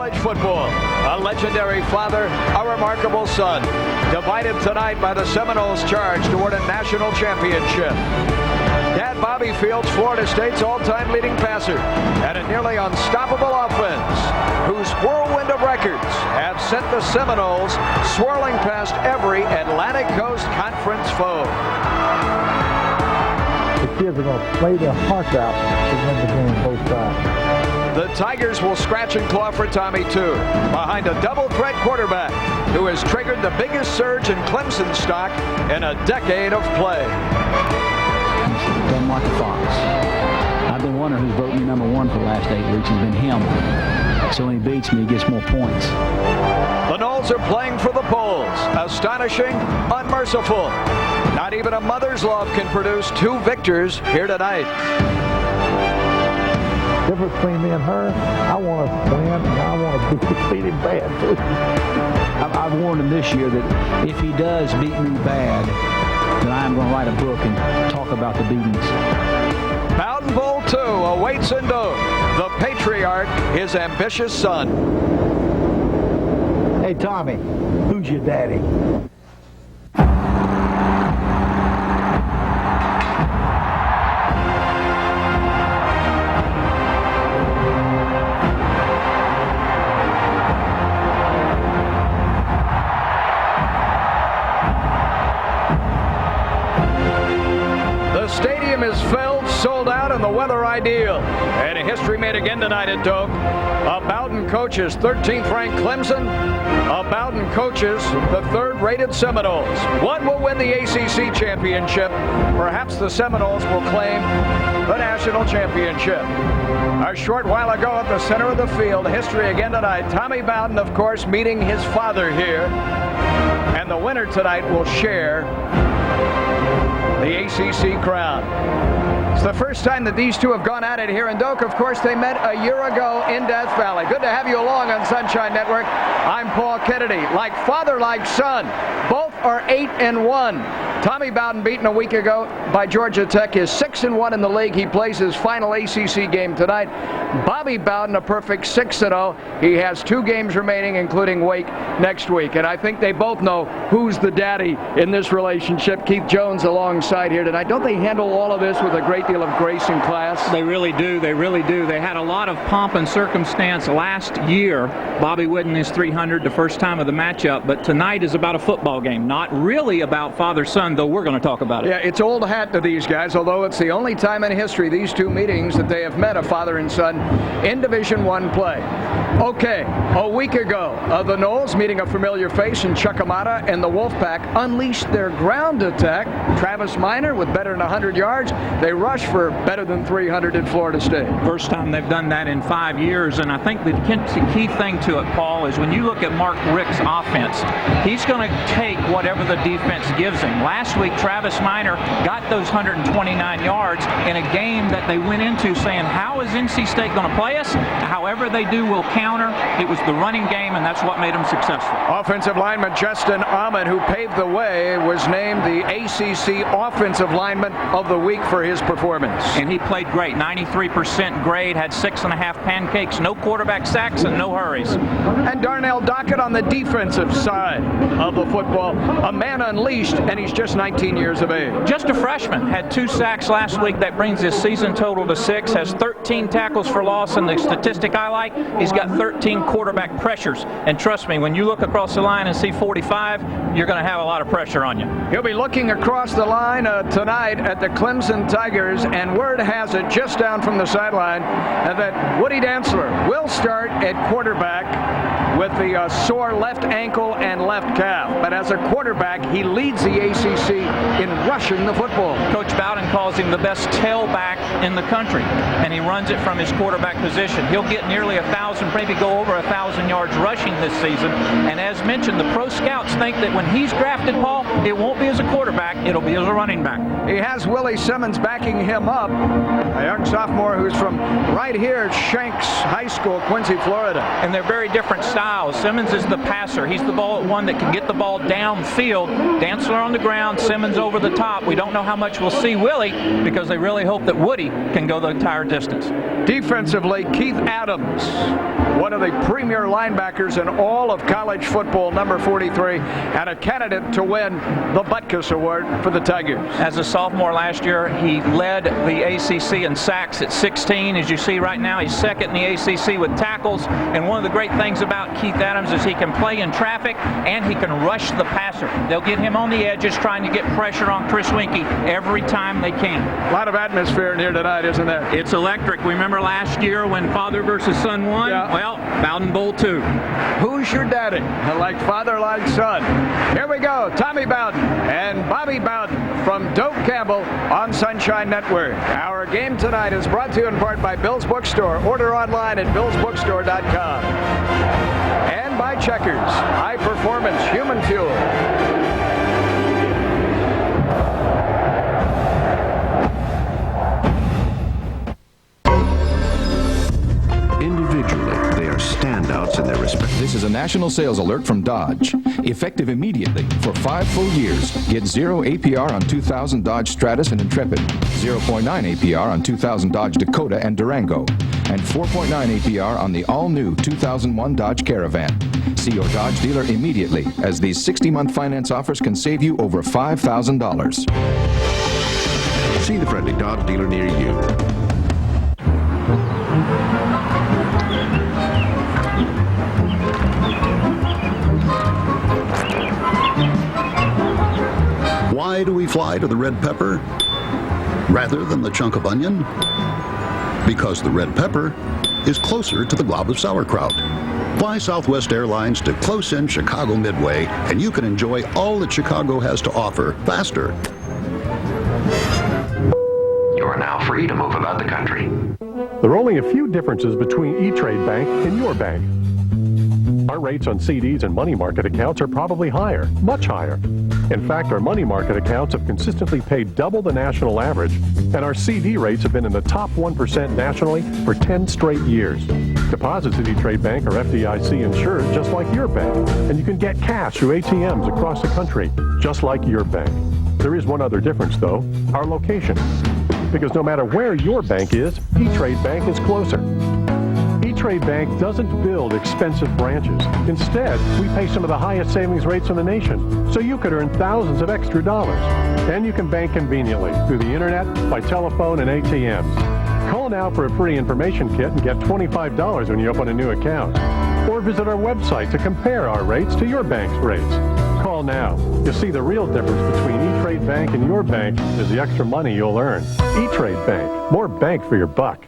college football. A legendary father, a remarkable son. Divided tonight by the Seminoles' charge toward a national championship. Dad Bobby Fields, Florida State's all-time leading passer, and a nearly unstoppable offense whose whirlwind of records have sent the Seminoles swirling past every Atlantic Coast Conference foe. The kids are going to play their hearts out to win the game both sides. The Tigers will scratch and claw for Tommy, too, behind a double-threat quarterback who has triggered the biggest surge in Clemson stock in a decade of play. Done like a fox. I've been wondering who's voting me number one for the last 8 weeks. It's been him. So when he beats me, he gets more points. The Noles are playing for the polls. Astonishing, unmerciful. Not even a mother's love can produce 2 victors here tonight. The difference between me and her, I want to win and I want to be defeated bad too. I've warned him this year that if he does beat me bad, then I am going to write a book and talk about the beatings. Bowden Bowl II awaits in Doak. The patriarch, his ambitious son. Hey Tommy, who's your daddy? The stadium is filled, sold out, and the weather ideal. And history made again tonight at Doak. A Bowden coaches 13th ranked Clemson. A Bowden coaches the 3rd rated Seminoles. One will win the ACC championship. Perhaps the Seminoles will claim the national championship. A short while ago at the center of the field, history again tonight. Tommy Bowden, of course, meeting his father here. And the winner tonight will share the ACC crown. It's the first time that these two have gone at it here in Doak. Of course, they met a year ago in Death Valley. Good to have you along on Sunshine Network. I'm Paul Kennedy. Like father, like son. Both are 8-1. Tommy Bowden, beaten a week ago by Georgia Tech, is 6-1 in the league. He plays his final ACC game tonight. Bobby Bowden, a perfect 6-0. He has 2 games remaining, including Wake next week. And I think they both know who's the daddy in this relationship. Keith Jones alongside here tonight. Don't they handle all of this with a great deal of grace and class? They really do. They really do. They had a lot of pomp and circumstance last year. Bobby winning his 300 the first time of the matchup. But tonight is about a football game, not really about father-son, though we're going to talk about it. Yeah, it's old hat to these guys, although it's the only time in history, these 2 meetings, that they have met, a father and son, in Division I play. Okay, a week ago, the Noles, meeting a familiar face in Chuck Amata and the Wolfpack, unleashed their ground attack. Travis Minor with better than 100 yards. They rushed for better than 300 at Florida State. First time they've done that in 5 years, and I think the key thing to it, Paul, is when you look at Mark Richt's offense, he's going to take whatever the defense gives him. Last week, Travis Minor got those 129 yards in a game that they went into saying, how is NC State going to play us? However they do, we'll counter. It was the running game, and that's what made them successful. Offensive lineman Justin Ahmed, who paved the way, was named the ACC Offensive Lineman of the Week for his performance. And he played great. 93% grade, had 6.5 pancakes, no quarterback sacks, and no hurries. And Darnell Dockett on the defensive side of the football. A man unleashed, and he's just 19 years of age. Just a freshman. Had 2 sacks last week. That brings his season total to 6. Has 13 tackles for loss, and the statistic I like, he's got 13 quarterback pressures. And trust me, when you look across the line and see 45, you're going to have a lot of pressure on you. He'll be looking across the line tonight at the Clemson Tigers, and word has it, just down from the sideline, that Woody Dantzler will start at quarterback with the sore left ankle and left calf. But as a quarterback, he leads the ACC in rushing the football. Coach Bowden calls him the best tailback in the country, and he runs it from his quarterback position. He'll get nearly 1,000, maybe go over 1,000 yards rushing this season. And as mentioned, the pro scouts think that when he's drafted, Paul, it won't be as a quarterback, it'll be as a running back. He has Willie Simmons backing him up, a young sophomore who's from right here at Shanks High School, Quincy, Florida. And they're very different styles. styles. Simmons is the passer. He's the one that can get the ball downfield. Dantzler on the ground, Simmons over the top. We don't know how much we'll see Willie because they really hope that Woody can go the entire distance. Defensively, Keith Adams, one of the premier linebackers in all of college football, number 43, and a candidate to win the Butkus Award for the Tigers. As a sophomore last year, he led the ACC in sacks at 16. As you see right now, he's second in the ACC with tackles. And one of the great things about Keith Adams is he can play in traffic and he can rush the passer. They'll get him on the edges trying to get pressure on Chris Winkie every time they can. A lot of atmosphere in here tonight, isn't there? It's electric. We remember last year when father versus son won? Yeah. Well, Bowden Bowl II. Who's your daddy? Like father, like son. Here we go. Tommy Bowden and Bobby Bowden from Doak Campbell on Sunshine Network. Our game tonight is brought to you in part by Bill's Bookstore. Order online at billsbookstore.com. And by Checkers, high performance human fuel. Individually, they are standouts in their respect. This is a national sales alert from Dodge. Effective immediately for 5 full years. Get 0 APR on 2000 Dodge Stratus and Intrepid, 0.9 APR on 2000 Dodge Dakota and Durango, and 4.9 APR on the all-new 2001 Dodge Caravan. See your Dodge dealer immediately, as these 60-month finance offers can save you over $5,000. See the friendly Dodge dealer near you. Why do we fly to the red pepper rather than the chunk of onion? Because the red pepper is closer to the glob of sauerkraut. Fly Southwest Airlines to close-in Chicago Midway, and you can enjoy all that Chicago has to offer faster. You're now free to move about the country. There are only a few differences between E-Trade Bank and your bank. Our rates on CDs and money market accounts are probably higher, much higher. In fact, our money market accounts have consistently paid double the national average, and our CD rates have been in the top 1% nationally for 10 straight years. Deposits at E-Trade Bank are FDIC insured just like your bank, and you can get cash through ATMs across the country just like your bank. There is one other difference, though, our location. Because no matter where your bank is, E-Trade Bank is closer. E-Trade Bank doesn't build expensive branches. Instead, we pay some of the highest savings rates in the nation, so you could earn thousands of extra dollars. And you can bank conveniently through the internet, by telephone, and ATMs. Call now for a free information kit and get $25 when you open a new account. Or visit our website to compare our rates to your bank's rates. Call now. You'll see the real difference between E-Trade Bank and your bank is the extra money you'll earn. E-Trade Bank. More bank for your buck.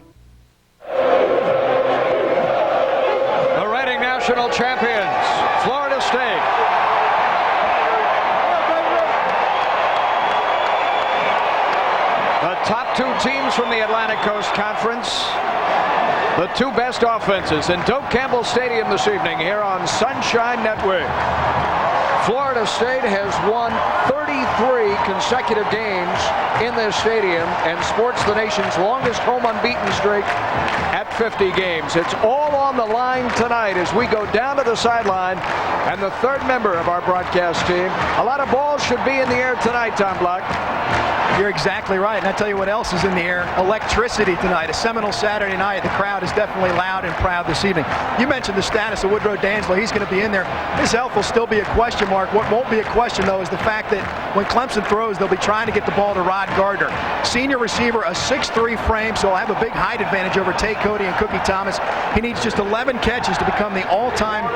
National champions, Florida State. The top two teams from the Atlantic Coast Conference. The two best offenses in Doak Campbell Stadium this evening here on Sunshine Network. Florida State has won 33 consecutive games in this stadium and sports the nation's longest home unbeaten streak at 50 games. It's all on the line tonight as we go down to the sideline, and the third member of our broadcast team. A lot of balls should be in the air tonight, Tom Block. You're exactly right, and I tell you what else is in the air. Electricity tonight. A seminal Saturday night. The crowd is definitely loud and proud this evening. You mentioned the status of Woodrow Dantzler. He's going to be in there. His health will still be a question mark. What won't be a question, though, is the fact that when Clemson throws, they'll be trying to get the ball to Rod Gardner. Senior receiver, a 6'3" frame, so he'll have a big height advantage over Tay Cody and Cookie Thomas. He needs just 11 catches to become the all-time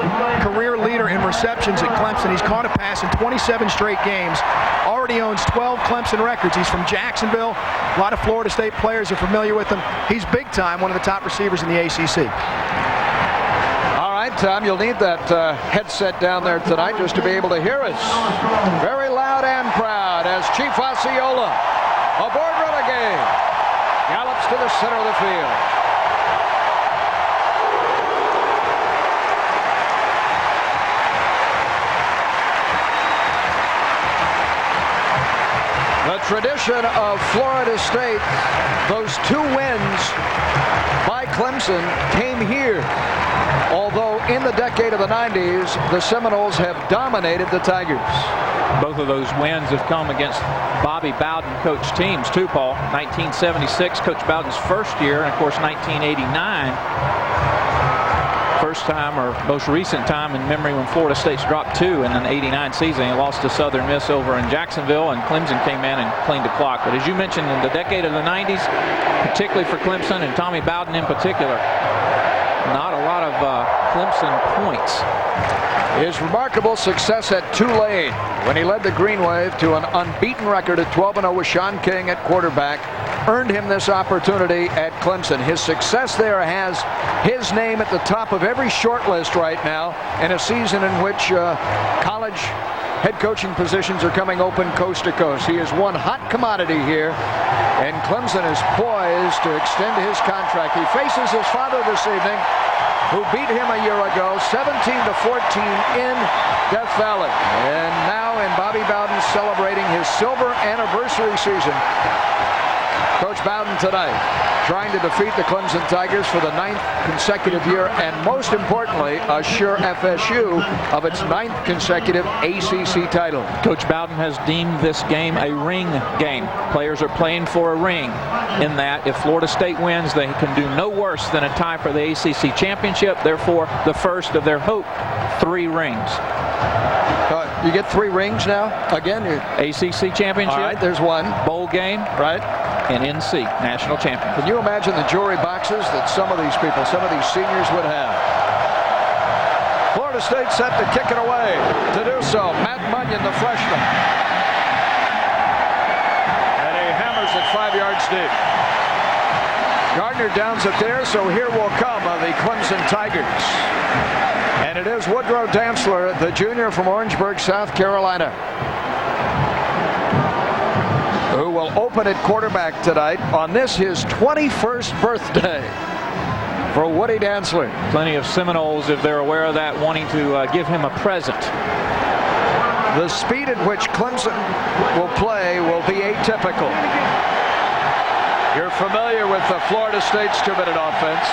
career leader in receptions at Clemson. He's caught a pass in 27 straight games. Already owns 12 Clemson records. He's from Jacksonville. A lot of Florida State players are familiar with him. He's big time, one of the top receivers in the ACC. All right, Tom, you'll need that headset down there tonight just to be able to hear us. Very loud and proud as Chief Osceola, aboard Renegade, gallops to the center of the field. The tradition of Florida State, those 2 wins by Clemson came here. Although in the decade of the 90s, the Seminoles have dominated the Tigers. Both of those wins have come against Bobby Bowden coached teams too, Paul. 1976, Coach Bowden's first year, and of course 1989. First time or most recent time in memory when Florida State's dropped 2 in an '89 season. He lost to Southern Miss over in Jacksonville, and Clemson came in and cleaned the clock. But as you mentioned, in the decade of the 90s, particularly for Clemson and Tommy Bowden in particular, not a lot of Clemson points. His remarkable success at Tulane when he led the Green Wave to an unbeaten record at 12-0 with Sean King at quarterback earned him this opportunity at Clemson. His success there has his name at the top of every short list right now in a season in which college head coaching positions are coming open coast to coast. He is one hot commodity here, and Clemson is poised to extend his contract. He faces his father this evening, who beat him a year ago, 17-14 in Death Valley. And now in Bobby Bowden celebrating his silver anniversary season. Coach Bowden tonight trying to defeat the Clemson Tigers for the 9th consecutive year, and most importantly, assure FSU of its 9th consecutive ACC title. Coach Bowden has deemed this game a ring game. Players are playing for a ring, in that if Florida State wins, they can do no worse than a tie for the ACC championship. Therefore, the first of their hope, 3 rings. You get 3 rings now? Again? ACC championship. All right, there's 1. Bowl game. Right. And NC, national champion. Can you imagine the jewelry boxes that some of these people, some of these seniors would have? Florida State set to kick it away. To do so, Matt Munyon, the freshman. And he hammers it 5 yards deep. Gardner downs it there, so here will come the Clemson Tigers. And it is Woodrow Dantzler, the junior from Orangeburg, South Carolina, who will open at quarterback tonight on this, his 21st birthday for Woody Dantzler. Plenty of Seminoles, if they're aware of that, wanting to give him a present. The speed at which Clemson will play will be atypical. You're familiar with the Florida State's 2-minute offense.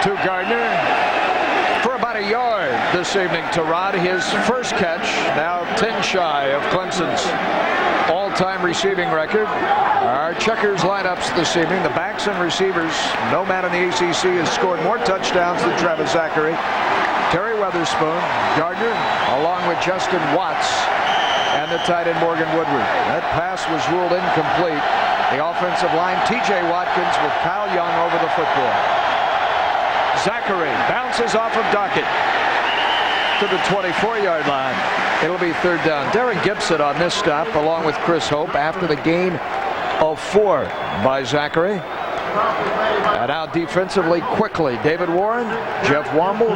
To Gardner for about a yard this evening to Rod, his first catch, now 10 shy of Clemson's all-time receiving record. Our checkers lineups this evening, the backs and receivers. No man in the ACC has scored more touchdowns than Travis Zachary. Terry Weatherspoon, Gardner, along with Justin Watts and the tight end Morgan Woodward. That pass was ruled incomplete. The offensive line, T.J. Watkins with Kyle Young over the football. Zachary bounces off of Dockett to the 24-yard line. It'll be 3rd down. Darren Gibson on this stop, along with Chris Hope, after the gain of 4 by Zachary. And now defensively quickly, David Warren, Jeff Womble,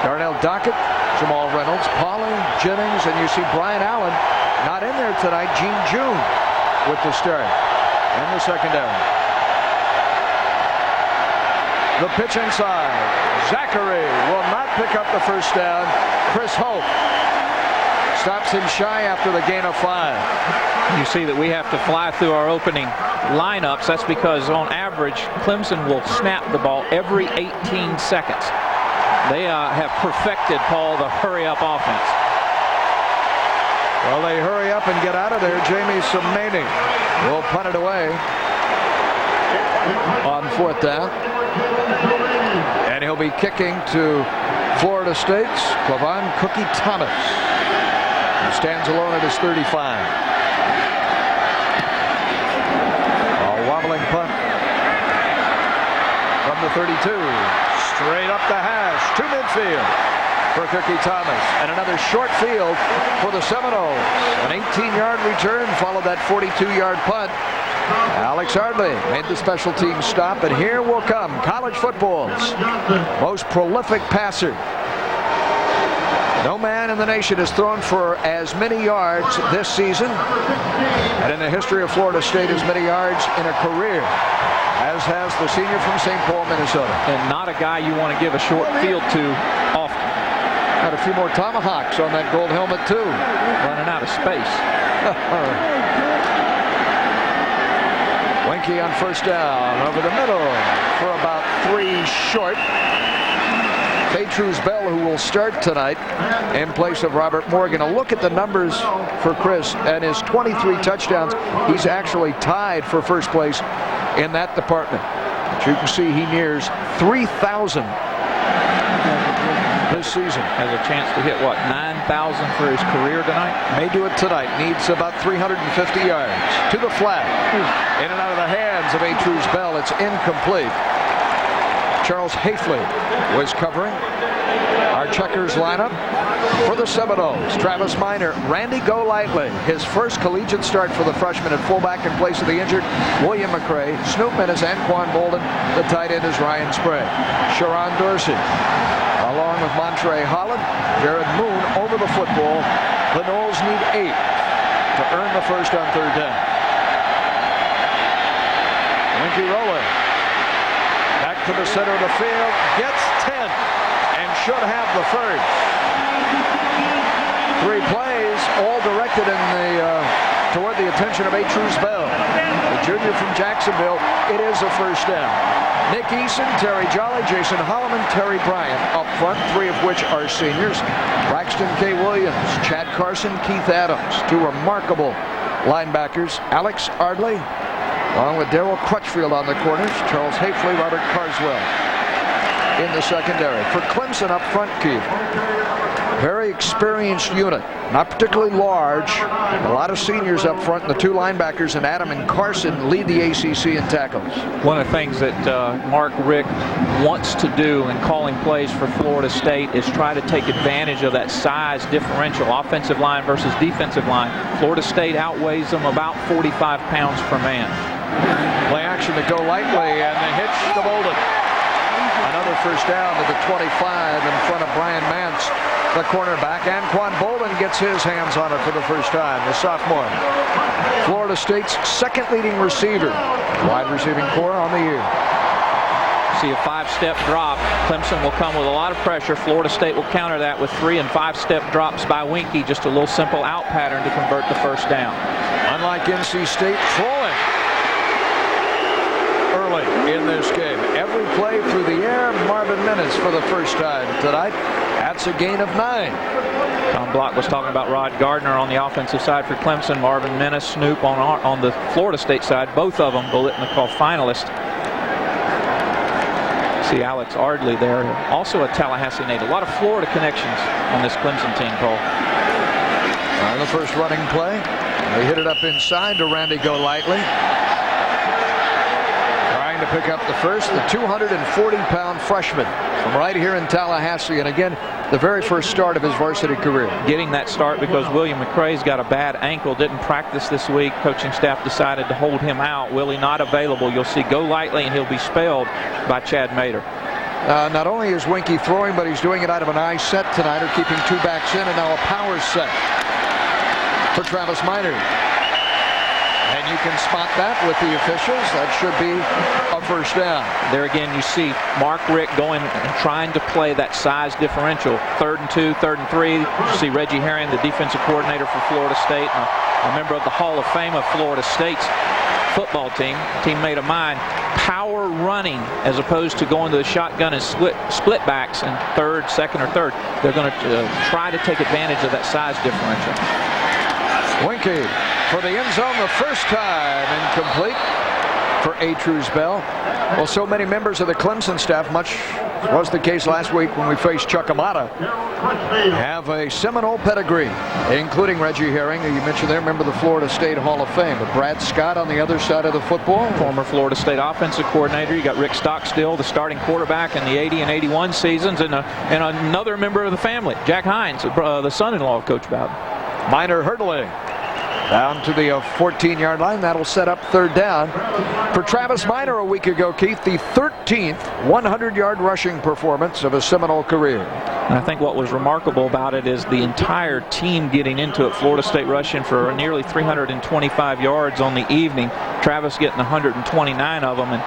Darnell Dockett, Jamal Reynolds, Pauling, Jennings, and you see Brian Allen not in there tonight. Gene June with the start in the secondary. The pitch inside. Zachary will not pick up the first down. Chris Hope stops him shy after the gain of 5. You see that we have to fly through our opening lineups. That's because on average, Clemson will snap the ball every 18 seconds. They have perfected, Paul, the hurry-up offense. Well, they hurry up and get out of there. Jamie Somani will punt it away on 4th down. And he'll be kicking to Florida State's Clavon Cookie Thomas. He stands alone at his 35. A wobbling punt from the 32. Straight up the hash to midfield for Cookie Thomas, and another short field for the Seminoles. An 18-yard return followed that 42-yard punt. Alex Ardley made the special teams stop, and here will come college football's most prolific passer. No man in the nation has thrown for as many yards this season, and in the history of Florida State, as many yards in a career, as has the senior from St. Paul, Minnesota. And not a guy you want to give a short field to often. Had a few more tomahawks on that gold helmet, too. Running out of space. Winky on first down, over the middle for about 3 short. Petrus Bell, who will start tonight in place of Robert Morgan. A look at the numbers for Chris and his 23 touchdowns. He's actually tied for first place in that department. As you can see, he nears 3,000 this season. Has a chance to hit, what, 9,000 for his career tonight? May do it tonight. Needs about 350 yards. To the flat. In and out of the hands of Petrus Bell. It's incomplete. Charles Hafley was covering our checkers lineup for the Seminoles. Travis Minor, Randy Golightly, his first collegiate start for the freshman at fullback in place of the injured William McCray. Snoop Minnis, Anquan Bolden. The tight end is Ryan Sprague. Sharon Dorsey, along with Montre Holland. Jared Moon over the football. The Noles need 8 to earn the first on third down. Winky Roller back to the center of the field, gets 10 and should have the first. 3 plays, all directed in the toward the attention of Petrus Bell, the junior from Jacksonville. It is a first down. Nick Eason, Terry Jolly, Jason Holloman, Terry Bryant up front, 3 of which are seniors. Braxton K. Williams, Chad Carson, Keith Adams, 2 remarkable linebackers. Alex Ardley, along with Darrell Crutchfield on the corners. Charles Hafley, Robert Carswell in the secondary. For Clemson up front, Keith, very experienced unit, not particularly large. A lot of seniors up front, and the 2 linebackers, and Adam and Carson lead the ACC in tackles. One of the things that Mark Richt wants to do in calling plays for Florida State is try to take advantage of that size differential, offensive line versus defensive line. Florida State outweighs them about 45 pounds per man. Play action to Golightly, and the hitch to Bolden. Another first down to the 25 in front of Brian Mance, the cornerback. Anquan Bolden gets his hands on it for the first time, the sophomore. Florida State's second leading receiver, wide receiving core on the year. See a 5-step drop. Clemson will come with a lot of pressure. Florida State will counter that with 3- and 5-step drops by Winky. Just a little simple out pattern to convert the first down. Unlike NC State, throwing early in this game. Every play through the air, Marvin Minnis for the first time tonight. That's a gain of 9. Tom Block was talking about Rod Gardner on the offensive side for Clemson. Marvin Minnis, Snoop on the Florida State side. Both of them Biletnikoff finalists. See Alex Ardley there, also a Tallahassee native. A lot of Florida connections on this Clemson team, Paul. On the first running play, they hit it up inside to Randy Golightly. Trying to pick up the first, the 240-pound freshman from right here in Tallahassee. And again, the very first start of his varsity career. Getting that start because William McCray's got a bad ankle, didn't practice this week. Coaching staff decided to hold him out. Willie not available. You'll see Golightly, and he'll be spelled by Chad Mader. Not only is Winky throwing, but he's doing it out of an eye set tonight, or keeping 2 backs in, and now a power set for Travis Minor. And you can spot that with the officials. That should be a first down. There again, you see Mark Richt going and trying to play that size differential. 3rd and 2, 3rd and 3. You see Reggie Herring, the defensive coordinator for Florida State, and a member of the Hall of Fame of Florida State's football team, teammate of mine, power running as opposed to going to the shotgun and split backs in 3rd, 2nd, or 3rd. They're going to try to take advantage of that size differential. Winky for the end zone the first time, incomplete for Petrus Bell. Well, so many members of the Clemson staff, much was the case last week when we faced Chuck Amata, have a Seminole pedigree, including Reggie Herring, who you mentioned there, member of the Florida State Hall of Fame. But Brad Scott on the other side of the football, former Florida State offensive coordinator. You got Rick Stockstill, the starting quarterback in the 80 and 81 seasons, and another member of the family, Jack Hines, the son-in-law of Coach Bowden. Minor hurdling down to the 14-yard line. That'll set up 3rd down for Travis Minor a week ago, Keith. The 13th 100-yard rushing performance of his Seminole career. And I think what was remarkable about it is the entire team getting into it. Florida State rushing for nearly 325 yards on the evening. Travis getting 129 of them. And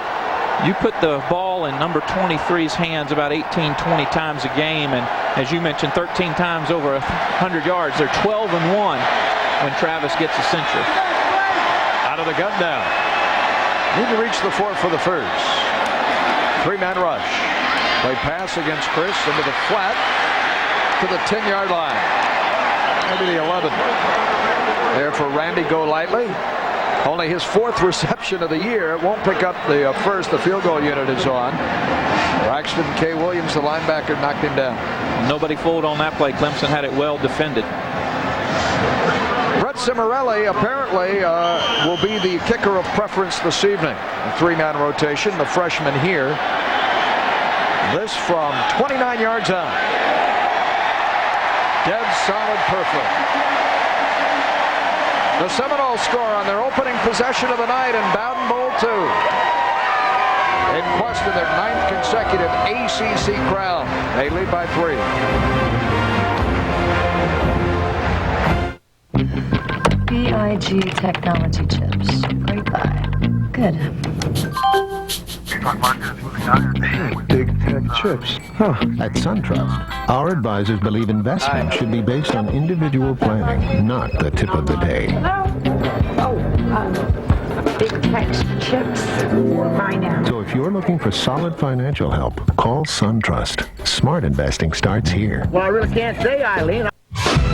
you put the ball in number 23's hands about 18, 20 times a game. And as you mentioned, 13 times over 100 yards. They're 12-1 when Travis gets a century. Out of the gun now. Need to reach the 4 for the first. 3-man rush. Play pass against Chris into the flat to the 10-yard line. Maybe the 11. There for Randy Golightly. Only his 4th reception of the year. It won't pick up the first. The field goal unit is on. Braxton K. Williams, the linebacker, knocked him down. Nobody fooled on that play. Clemson had it well defended. Brett Cimarelli apparently will be the kicker of preference this evening. A 3-man rotation. The freshman here. This from 29 yards out. Dead solid perfect. The Seminoles score on their opening possession of the night in Bowden Bowl II. In quest of their 9th consecutive ACC crown. They lead by 3. BIG technology chips. Great buy. Good. Big tech chips. At SunTrust, our advisors believe investment should be based on individual planning, not the tip of the day. Big tech chips. Buy now. So if you're looking for solid financial help, call SunTrust. Smart investing starts here. Well, I really can't say, Eileen.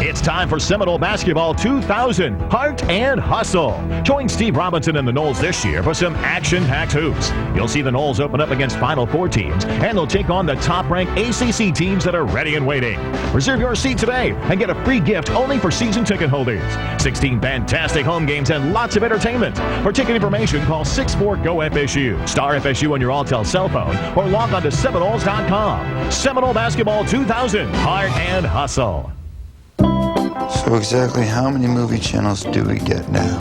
It's time for Seminole Basketball 2000, Heart and Hustle. Join Steve Robinson and the Noles this year for some action-packed hoops. You'll see the Noles open up against Final Four teams, and they'll take on the top-ranked ACC teams that are ready and waiting. Reserve your seat today and get a free gift only for season ticket holders. 16 fantastic home games and lots of entertainment. For ticket information, call 64-GO-FSU, star FSU on your Alltel cell phone, or log on to Seminoles.com. Seminole Basketball 2000, Heart and Hustle. So exactly how many movie channels do we get now?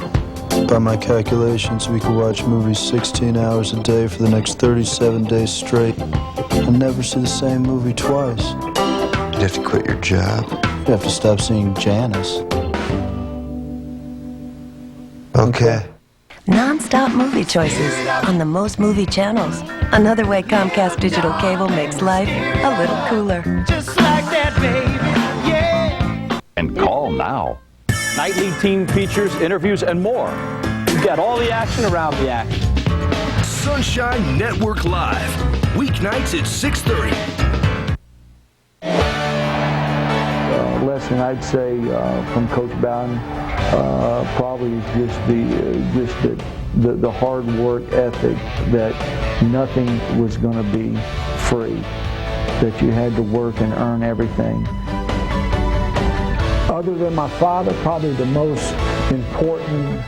By my calculations, we could watch movies 16 hours a day for the next 37 days straight and never see the same movie twice. You'd have to quit your job. You'd have to stop seeing Janice. Okay. Non-stop movie choices on the most movie channels. Another way Comcast Digital Cable makes life a little cooler. Just like that, baby. And call now. Nightly team features, interviews, and more. You got all the action around the action. Sunshine Network Live. Weeknights at 6:30. Lesson I'd say from Coach Bowden probably is just the hard work ethic, that nothing was going to be free, that you had to work and earn everything. Other than my father, probably the most important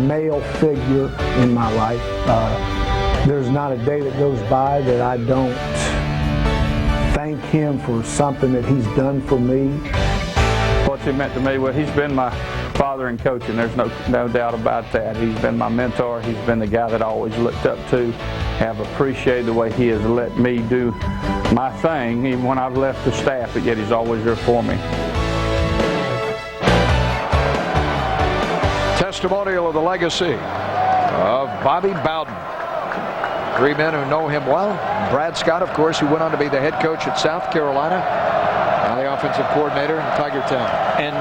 male figure in my life. There's not a day that goes by that I don't thank him for something that he's done for me. What's he meant to me? Well, he's been my father and coach, and there's no doubt about that. He's been my mentor. He's been the guy that I always looked up to. Have appreciated the way he has let me do my thing, even when I've left the staff, but yet he's always there for me. Testimonial of the legacy of Bobby Bowden. 3 men who know him well. Brad Scott, of course, who went on to be the head coach at South Carolina, now the offensive coordinator in Tiger Town. And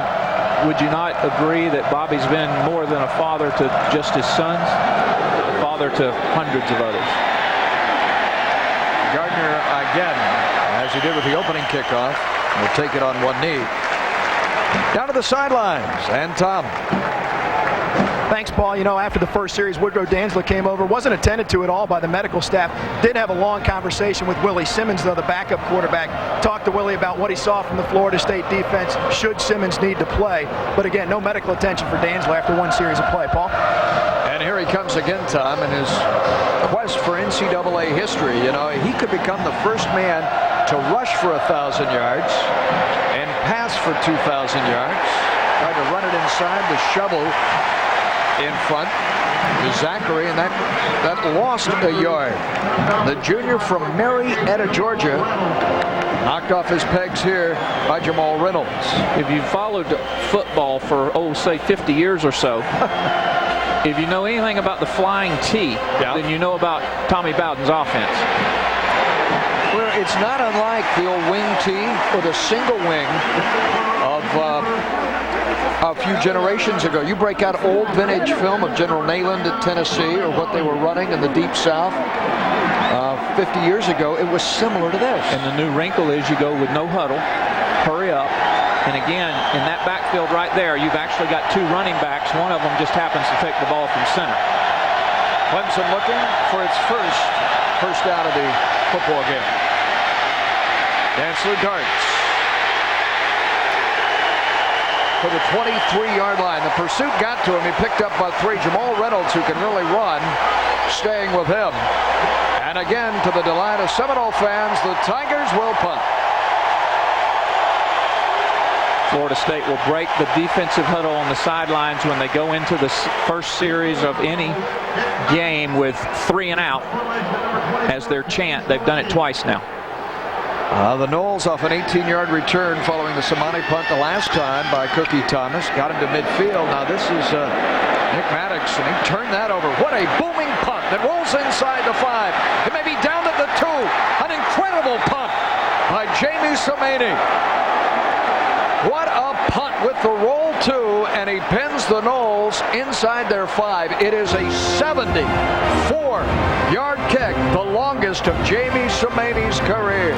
would you not agree that Bobby's been more than a father to just his sons, a father to hundreds of others? Gardner again, as he did with the opening kickoff, will take it on one knee. Down to the sidelines, and Tom. Thanks, Paul. You know, after the first series, Woodrow Dantzler came over. Wasn't attended to at all by the medical staff. Did have a long conversation with Willie Simmons, though, the backup quarterback. Talked to Willie about what he saw from the Florida State defense, should Simmons need to play. But again, no medical attention for Dantzler after one series of play. Paul? And here he comes again, Tom, in his quest for NCAA history. You know, he could become the first man to rush for 1,000 yards and pass for 2,000 yards. Tried to run it inside the shovel. in front to Zachary, and that lost a yard. The junior from Marietta, Georgia, knocked off his pegs here by Jamal Reynolds. If you followed football for, say 50 years or so, if you know anything about the flying T, then you know about Tommy Bowden's offense. Well, it's not unlike the old wing T or the single wing of a few generations ago. You break out old vintage film of General Neyland at Tennessee or what they were running in the Deep South 50 years ago. It was similar to this. And the new wrinkle is you go with no huddle, hurry up. And again, in that backfield right there, you've actually got two running backs. One of them just happens to take the ball from center. Clemson looking for its first down of the football game. Dantzler darts for the 23-yard line. The pursuit got to him. He picked up about 3. Jamal Reynolds, who can really run, staying with him. And again, to the delight of Seminole fans, the Tigers will punt. Florida State will break the defensive huddle on the sidelines when they go into the first series of any game with 3 and out as their chant. They've done it twice now. The Noles off an 18-yard return following the Samani punt the last time by Cookie Thomas. Got him to midfield. Now this is Nick Maddox, and he turned that over. What a booming punt that rolls inside the 5. It may be down to the 2. An incredible punt by Jamie Somani. What a punt with the roll 2, and he pins the Noles inside their 5. It is a 74-yard kick, the longest of Jamie Somani's career.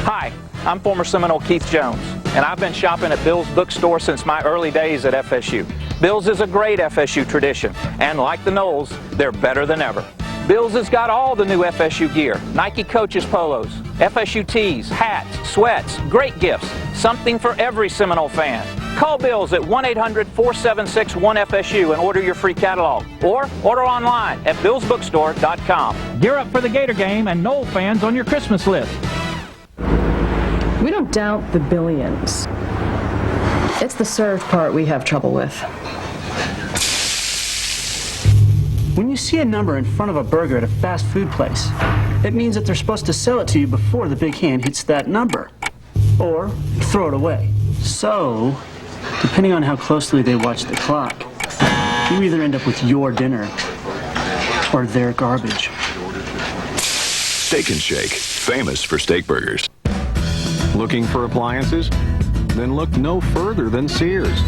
Hi, I'm former Seminole Keith Jones, and I've been shopping at Bill's Bookstore since my early days at FSU. Bill's is a great FSU tradition, and like the Noles, they're better than ever. Bill's has got all the new FSU gear, Nike Coaches polos, FSU tees, hats, sweats, great gifts, something for every Seminole fan. Call Bill's at 1-800-476-1FSU and order your free catalog, or order online at billsbookstore.com. Gear up for the Gator game and Nole fans on your Christmas list. We don't doubt the billions. It's the served part we have trouble with. When you see a number in front of a burger at a fast food place, it means that they're supposed to sell it to you before the big hand hits that number, or throw it away. So, depending on how closely they watch the clock, you either end up with your dinner or their garbage. Steak and Shake, famous for steak burgers. Looking for appliances? Then look no further than Sears.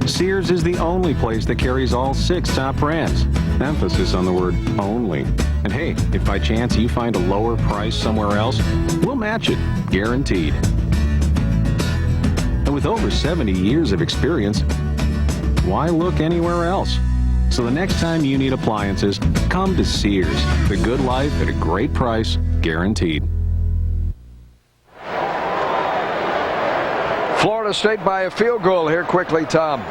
Sears is the only place that carries all 6 top brands. Emphasis on the word only. And hey, if by chance you find a lower price somewhere else, we'll match it, guaranteed. And with over 70 years of experience, why look anywhere else? So the next time you need appliances, come to Sears. The good life at a great price, guaranteed. Florida State by a field goal here quickly, Tom.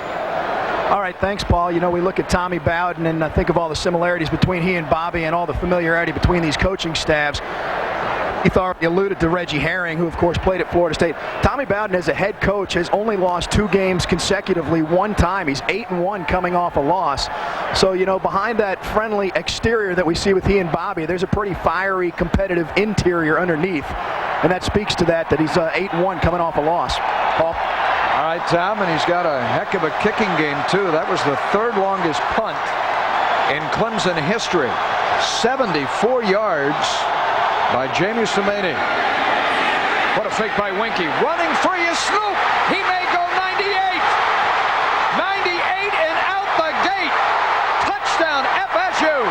All right, thanks, Paul. You know, we look at Tommy Bowden and think of all the similarities between he and Bobby and all the familiarity between these coaching staffs. He alluded to Reggie Herring, who, of course, played at Florida State. Tommy Bowden, as a head coach, has only lost 2 games consecutively one time. He's 8-1 coming off a loss. So, you know, behind that friendly exterior that we see with he and Bobby, there's a pretty fiery, competitive interior underneath. And that speaks to that he's 8-1 coming off a loss. Paul? All right, Tom, and he's got a heck of a kicking game, too. That was the 3rd longest punt in Clemson history. 74 yards by Jamie Somani. What a fake by Winky. Running free is Snoop. He may go 98. 98 and out the gate. Touchdown, FSU.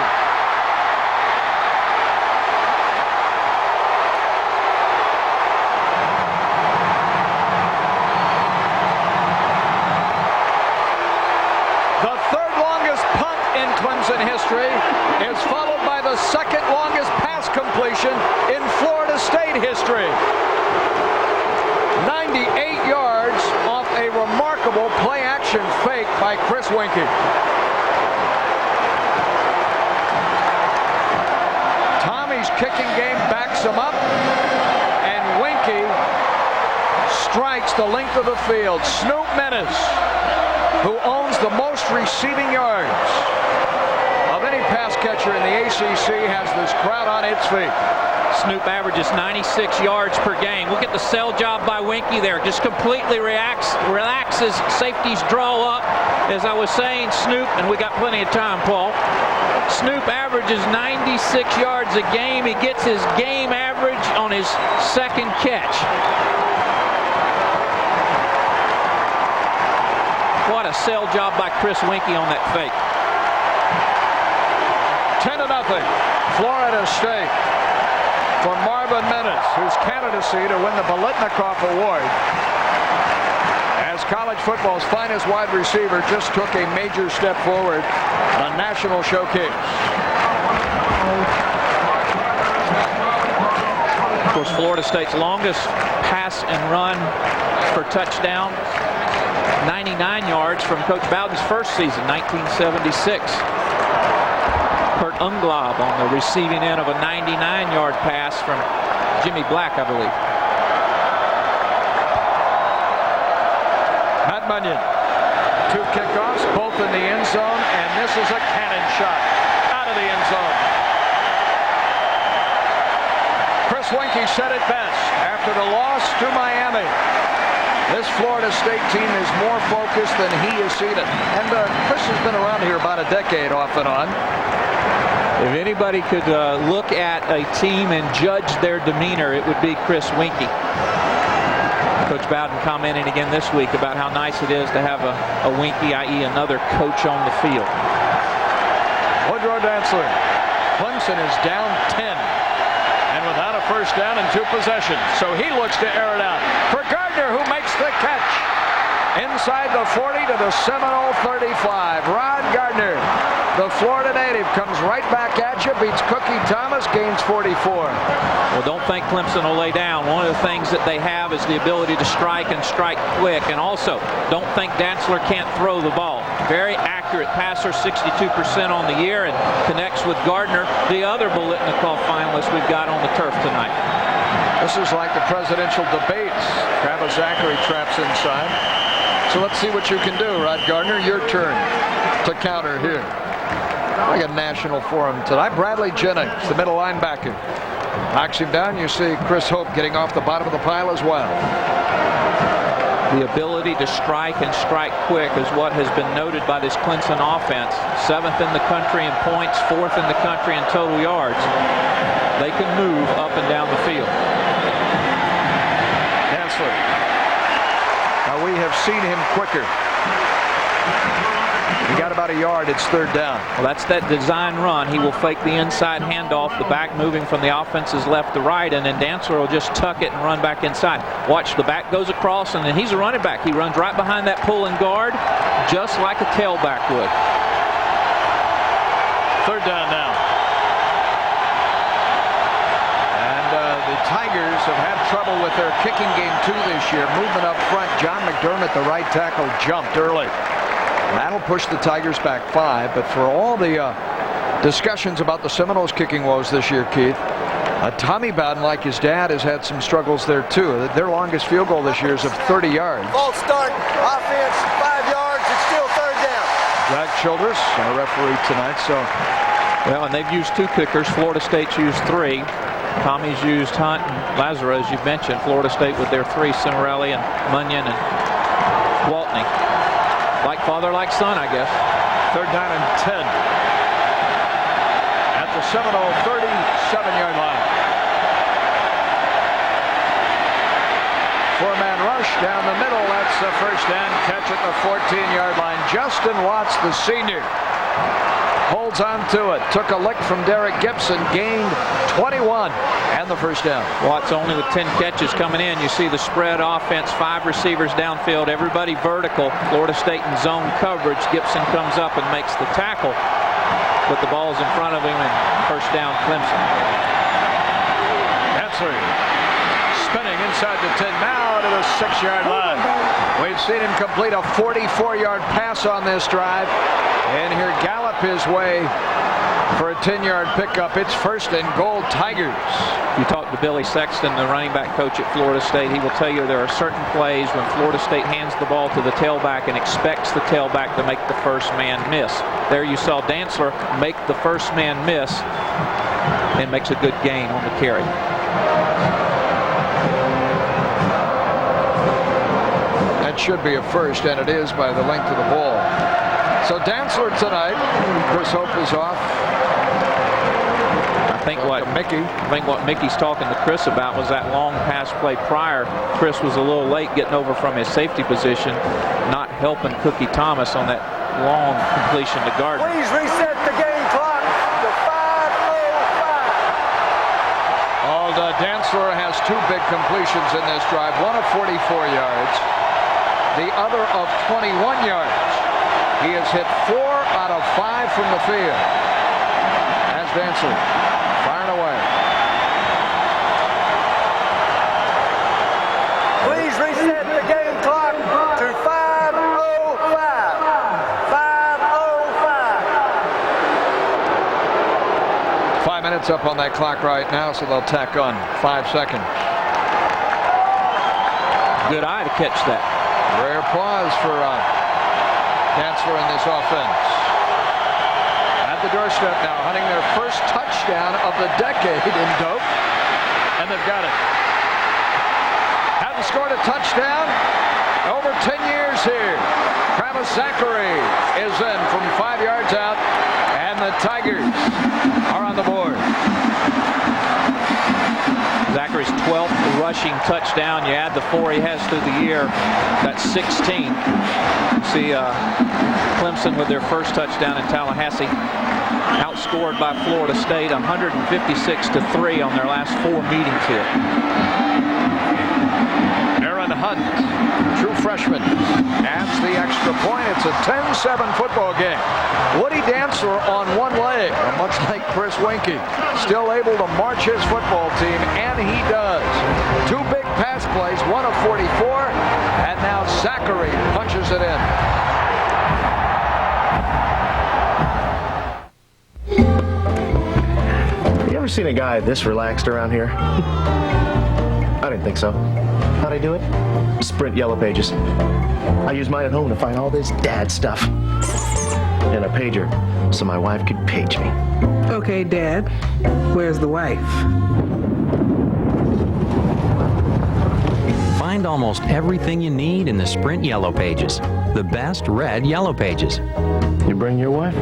The 3rd longest punt in Clemson history is followed by the 2nd longest pass completion in Florida State history. 98 yards off a remarkable play-action fake by Chris Winky. Tommy's kicking game backs him up, and Winky strikes the length of the field. Snoop Menace, who owns the most receiving yards of any pass catcher in the ACC, has this crowd on its feet. Snoop averages 96 yards per game. Look at the sell job by Winky there. Just completely relaxes. Safeties draw up. As I was saying, Snoop, and we got plenty of time, Paul. Snoop averages 96 yards a game. He gets his game average on his second catch. What a sell job by Chris Winky on that fake. 10-0, Florida State. For Marvin Menace, whose candidacy to win the Biletnikoff Award as college football's finest wide receiver just took a major step forward on national showcase. Of course, Florida State's longest pass and run for touchdown, 99 yards from Coach Bowden's first season, 1976. Kurt Unglaub on the receiving end of a 99-yard pass from Jimmy Black, I believe. Matt Munyon, 2 kickoffs, both in the end zone, and this is a cannon shot out of the end zone. Chris Winky said it best after the loss to Miami. This Florida State team is more focused than he has seen it. And Chris has been around here about a decade off and on. If anybody could look at a team and judge their demeanor, it would be Chris Winky. Coach Bowden commenting again this week about how nice it is to have a Winky, i.e. another coach on the field. Woodrow Dantzler. Clemson is down 10 and without a first down in 2 possessions. So he looks to air it out for Gardner, who makes the catch. Inside the 40 to the Seminole 35. Ron Gardner, the Florida native, comes right back at you, beats Cookie Thomas, gains 44. Well, don't think Clemson will lay down. One of the things that they have is the ability to strike and strike quick. And also, don't think Dantzler can't throw the ball. Very accurate passer, 62% on the year, and connects with Gardner, the other Biletnikoff finalist we've got on the turf tonight. This is like the presidential debates. Travis Zachary traps inside. So let's see what you can do, Rod Gardner. Your turn to counter here. Like a national forum tonight. Bradley Jennings, the middle linebacker, knocks him down. You see Chris Hope getting off the bottom of the pile as well. The ability to strike and strike quick is what has been noted by this Clemson offense. 7th in the country in points, 4th in the country in total yards. They can move up and down the field. Dantzler. Now we have seen him quicker. He got about a yard. It's 3rd down. Well, that's that design run. He will fake the inside handoff, the back moving from the offense's left to right, and then Dantzler will just tuck it and run back inside. Watch, the back goes across, and then he's a running back. He runs right behind that pulling guard, just like a tailback would. 3rd down now. The Tigers have had trouble with their kicking game too this year. Movement up front. John McDermott, the right tackle, jumped early. That'll push the Tigers back 5. But for all the discussions about the Seminoles kicking woes this year, Keith, Tommy Bowden, like his dad, has had some struggles there too. Their longest field goal this year is of 30 yards. False start, offense, 5 yards. It's still 3rd down. Jack Childress, our referee tonight. So, well, and they've used 2 kickers. Florida State's used 3. Tommy's used Hunt and Lazaro, as you've mentioned. Florida State with their 3, Cimarelli and Munyon and Waltney. Like father, like son, I guess. 3rd down and 10. At the Seminole 37-yard line. 4-man rush down the middle. That's the first down catch at the 14-yard line. Justin Watts, the senior, holds on to it. Took a lick from Derek Gibson. Gained 21 and the first down. Watts only with 10 catches coming in. You see the spread offense, 5 receivers downfield, everybody vertical. Florida State in zone coverage. Gibson comes up and makes the tackle, but the ball's in front of him, and first down Clemson. Dantzler spinning inside the 10, now to the 6-yard line. We've seen him complete a 44-yard pass on this drive, and here gallop his way for a 10-yard pickup. It's 1st and goal, Tigers. You talk to Billy Sexton, the running back coach at Florida State. He will tell you there are certain plays when Florida State hands the ball to the tailback and expects the tailback to make the first man miss. There you saw Dantzler make the first man miss and makes a good gain on the carry. That should be a first, and it is by the length of the ball. So Dantzler tonight. Chris Hope is off. I think what Mickey's talking to Chris about was that long pass play prior. Chris was a little late getting over from his safety position, not helping Cookie Thomas on that long completion to Gardner. Please reset the game clock to 5:05. Dantzler has 2 big completions in this drive, one of 44 yards, the other of 21 yards. He has hit 4 out of 5 from the field. As Dantzler firing away. Please reset the game clock to 5:05. 5:05. 5 minutes up on that clock right now, so they'll tack on 5 seconds. Good eye to catch that. Rare pause for Dantzler in this offense. At the doorstep now, hunting their first touchdown of the decade in Doak, and they've got it. Hadn't scored a touchdown over 10 years here. Travis Zachary is in from 5 yards out, and the Tigers are on the board. Zachary's 12th rushing touchdown. You add the 4 he has through the year, that's 16. You see Clemson with their first touchdown in Tallahassee, outscored by Florida State 156-3 on their last 4 meetings here. Aaron Hunt, true freshman, adds the extra point. It's a 10-7 football game. Woody Dantzler on one leg, much like Chris Winkie, still able to march his football team, and he does. 2 big pass plays, one of 44, and now Zachary punches it in. You ever seen a guy this relaxed around here? I didn't think so. How'd I do it? Sprint Yellow Pages. I use mine at home to find all this dad stuff. And a pager, so my wife could page me. Okay, Dad. Where's the wife? Find almost everything you need in the Sprint Yellow Pages. The best red Yellow Pages. You bring your wife?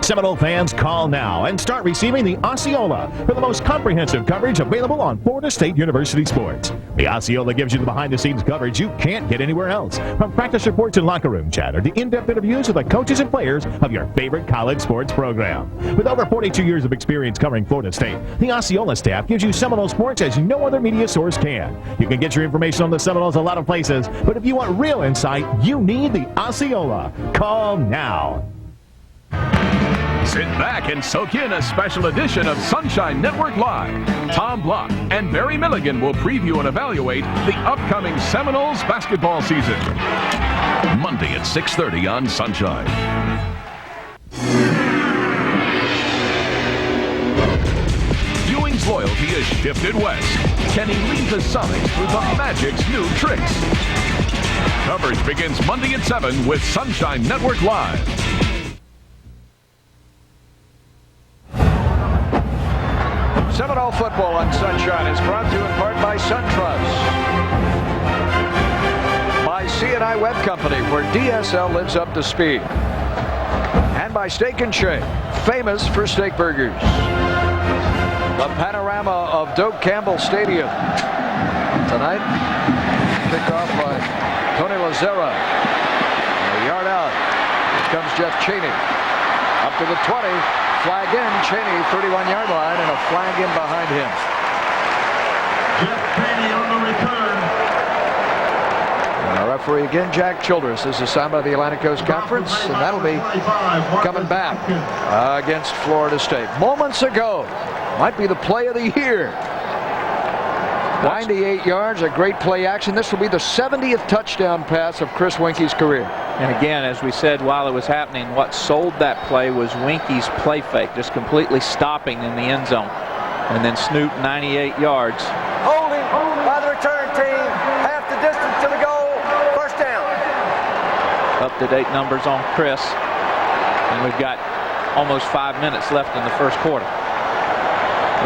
Seminole fans, call now and start receiving the Osceola for the most comprehensive coverage available on Florida State University sports. The Osceola gives you the behind-the-scenes coverage you can't get anywhere else. From practice reports and locker room chatter to in-depth interviews with the coaches and players of your favorite college sports program. With over 42 years of experience covering Florida State, the Osceola staff gives you Seminole sports as no other media source can. You can get your information on the Seminoles a lot of places, but if you want real insight, you need the Osceola. Call now. Sit back and soak in a special edition of Sunshine Network Live. Tom Block and Barry Milligan will preview and evaluate the upcoming Seminoles basketball season. Monday at 6:30 on Sunshine. Ewing's loyalty is shifted west. Can he lead the Sonics through the Magic's new tricks? Coverage begins Monday at 7 with Sunshine Network Live. Seminole football on Sunshine is brought to you in part by SunTrust, by C&I Web Company, where DSL lives up to speed, and by Steak and Shake, famous for steak burgers. The panorama of Doak Campbell Stadium tonight. Kickoff by Tony Lazzara. A yard out. Here comes Jeff Cheney. Up to the 20. Flag in. Cheney, 31-yard line, and a flag in behind him. Jeff Cheney on the return. And our referee again, Jack Childress. This is signed by the Atlantic Coast Conference, and that'll be coming back against Florida State. Moments ago, might be the play of the year. 98 yards, a great play action. This will be the 70th touchdown pass of Chris Winke's career. And again, as we said while it was happening, what sold that play was Winke's play fake, just completely stopping in the end zone. And then Snoop, 98 yards. Holding by the return team, half the distance to the goal, first down. Up-to-date numbers on Chris. And we've got almost 5 minutes left in the first quarter.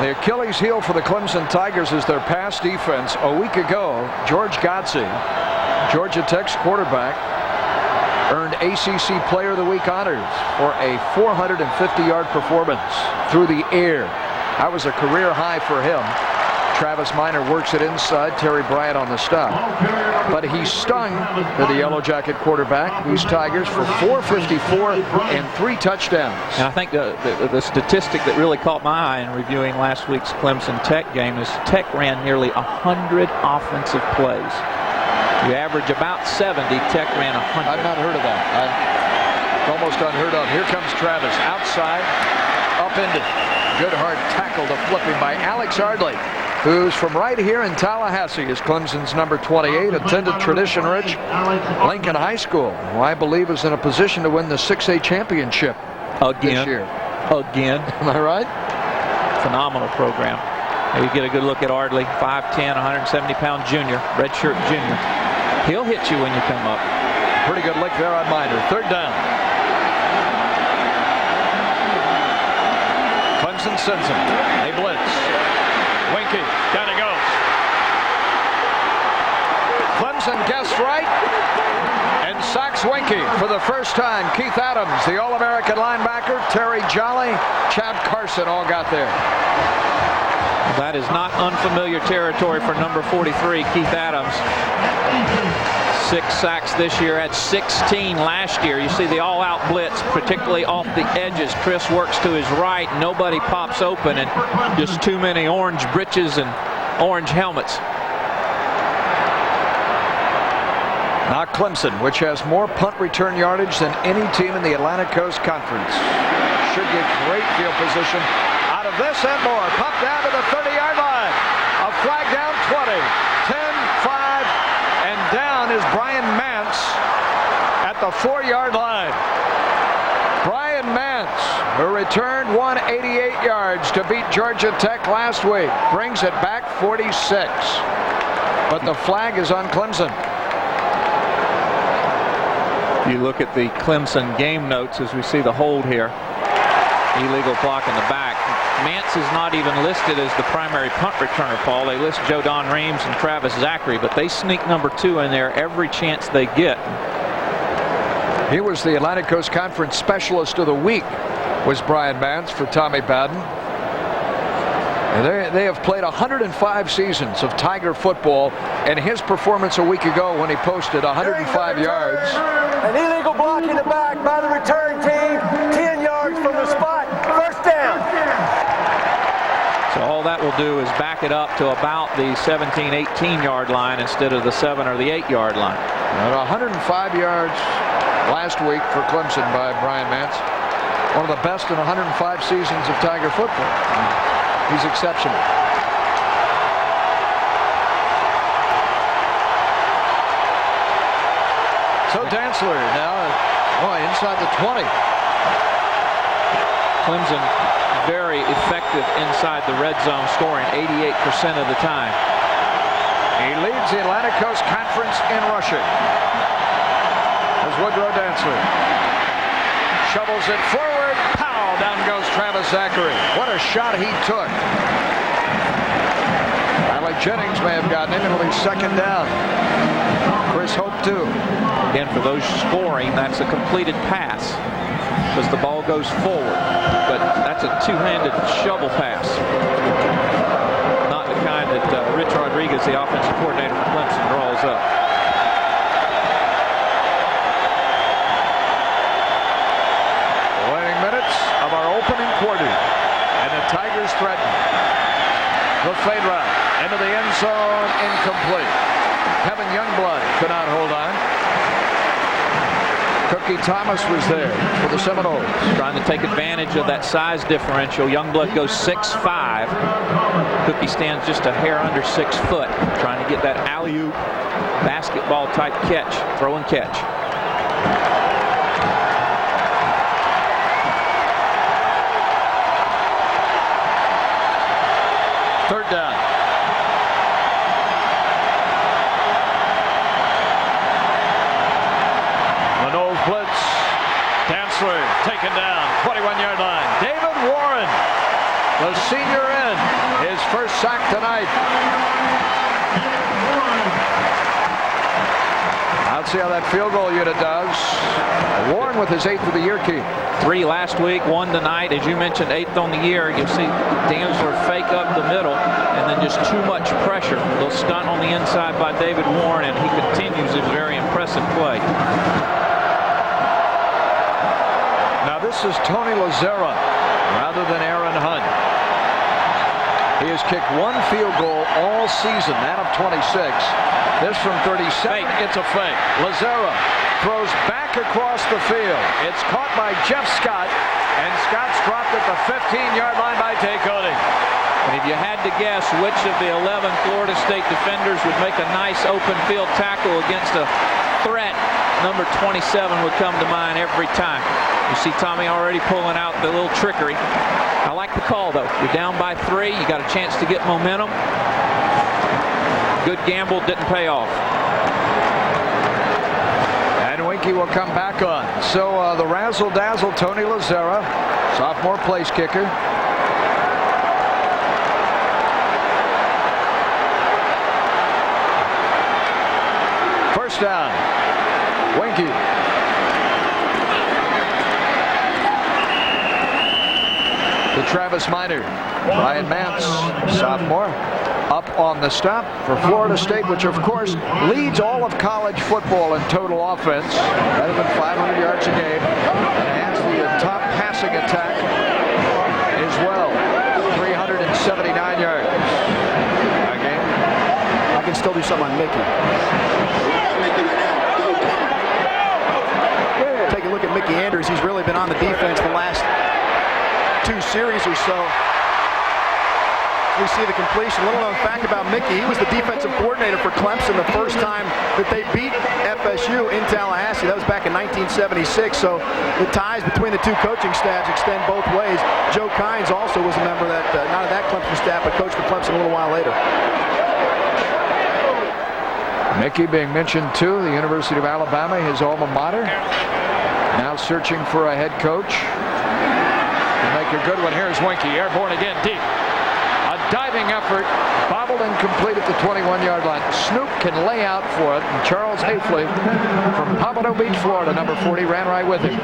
The Achilles heel for the Clemson Tigers is their pass defense. A week ago, George Godsey, Georgia Tech's quarterback, earned ACC Player of the Week honors for a 450-yard performance through the air. That was a career high for him. Travis Minor works it inside. Terry Bryant on the stop. But he stung the Yellow Jacket quarterback, these Tigers, for 454 and 3 touchdowns. And I think the statistic that really caught my eye in reviewing last week's Clemson Tech game is Tech ran nearly 100 offensive plays. You average about 70. Tech ran 100. I've not heard of that. It's almost unheard of. Here comes Travis outside, upended. Good hard tackle to flip him by Alex Ardley, who's from right here in Tallahassee, is Clemson's number 28, attended tradition-rich Lincoln High School, who I believe is in a position to win the 6A championship this year. Again. Am I right? Phenomenal program. You get a good look at Ardley, 5'10", 170-pound junior, redshirt junior. He'll hit you when you come up. Pretty good lick there on Minor. Third down. Clemson sends him. They blitz. Winke, down he goes. Clemson guessed right and sacks Winke for the first time. Keith Adams, the All-American linebacker, Terry Jolly, Chad Carson all got there. That is not unfamiliar territory for number 43, Keith Adams. 6 sacks this year, had 16 last year. You see the all-out blitz, particularly off the edges. Chris works to his right. Nobody pops open, and just too many orange breeches and orange helmets. Now Clemson, which has more punt return yardage than any team in the Atlantic Coast Conference, should get great field position out of this and more. Pump down to the 30-yard line. A flag down 20, 10, 5, and down is Brian Mance at the 4-yard line. Brian Mance, who returned 188 yards to beat Georgia Tech last week, brings it back 46. But the flag is on Clemson. You look at the Clemson game notes as we see the hold here. Illegal block in the back. Mance is not even listed as the primary punt returner, Paul. They list Joe Don Reams and Travis Zachary, but they sneak number 2 in there every chance they get. He was the Atlantic Coast Conference Specialist of the Week, was Brian Mance for Tommy Bowden. And they have played 105 seasons of Tiger football, and his performance a week ago when he posted 105 yards. An illegal block in the back by the return team, 10 yards from the spot, first down. So all that will do is back it up to about the 17, 18-yard line instead of the 7 or the 8-yard line. And 105 yards last week for Clemson by Brian Mance. One of the best in 105 seasons of Tiger football. He's exceptional. So Dantzler now, inside the 20. Clemson very effective inside the red zone, scoring 88% of the time. He leads the Atlantic Coast Conference in rushing. As Woodrow Dantzler shovels it forward. Pow! Down goes Travis Zachary. What a shot he took. Riley Jennings may have gotten him. It'll be second down. Chris Hope too. Again, for those scoring, that's a completed pass because the ball goes forward. But that's a two-handed shovel pass. Not the kind that Rich Rodriguez, the offensive coordinator for Clemson, draws up. Waning minutes of our opening quarter. And the Tigers threaten. The fade route into the end zone, incomplete. Kevin Youngblood could not hold on. Cookie Thomas was there for the Seminoles. Trying to take advantage of that size differential. Youngblood goes 6'5". Cookie stands just a hair under 6 foot, trying to get that alley-oop basketball type catch, throw and catch. Third down. The Knowles blitz. Dantzler taken down. 21-yard line. David Warren, the senior end, his first sack tonight. Let's see how that field goal unit does. Warren with his 8th of the year key. 3 last week, 1 tonight. As you mentioned, 8th on the year. You'll see Dantzler fake up the middle and then just too much pressure. A little stunt on the inside by David Warren, and he continues his very impressive play. Now this is Tony Lazzara rather than Aaron Hunt. He has kicked 1 field goal all season, that of 26. This from 37, it's a fake. Lazzara throws back across the field. It's caught by Jeff Scott, and Scott's dropped at the 15-yard line by Tay Cody. And if you had to guess which of the 11 Florida State defenders would make a nice open field tackle against a threat, number 27 would come to mind every time. You see Tommy already pulling out the little trickery. I like the call, though. You're down by 3. You got a chance to get momentum. Good gamble, didn't pay off. And Winky will come back on. So the razzle-dazzle Tony Lazzara, sophomore place kicker. First down. Winky. To Travis Minor. Ryan Mance, sophomore, up on the stop for Florida State, which of course leads all of college football in total offense, better than 500 yards a game, and has the top passing attack as well, 379 yards a game. I can still do something on Mickey. Take a look at Mickey Andrews. He's really been on the defense the last 2 series or so. We see the completion. Little known fact about Mickey, he was the defensive coordinator for Clemson the first time that they beat FSU in Tallahassee. That was back in 1976. So the ties between the 2 coaching staffs extend both ways. Joe Kynes also was a member of that, not of that Clemson staff, but coached for Clemson a little while later. Mickey being mentioned too, the University of Alabama, his alma mater. Now searching for a head coach. To make a good one. Here's Winky, airborne again, deep. Diving effort, bobbled incomplete at the 21-yard line. Snoop can lay out for it, and Charles Hafley from Pompano Beach, Florida, number 40, ran right with him.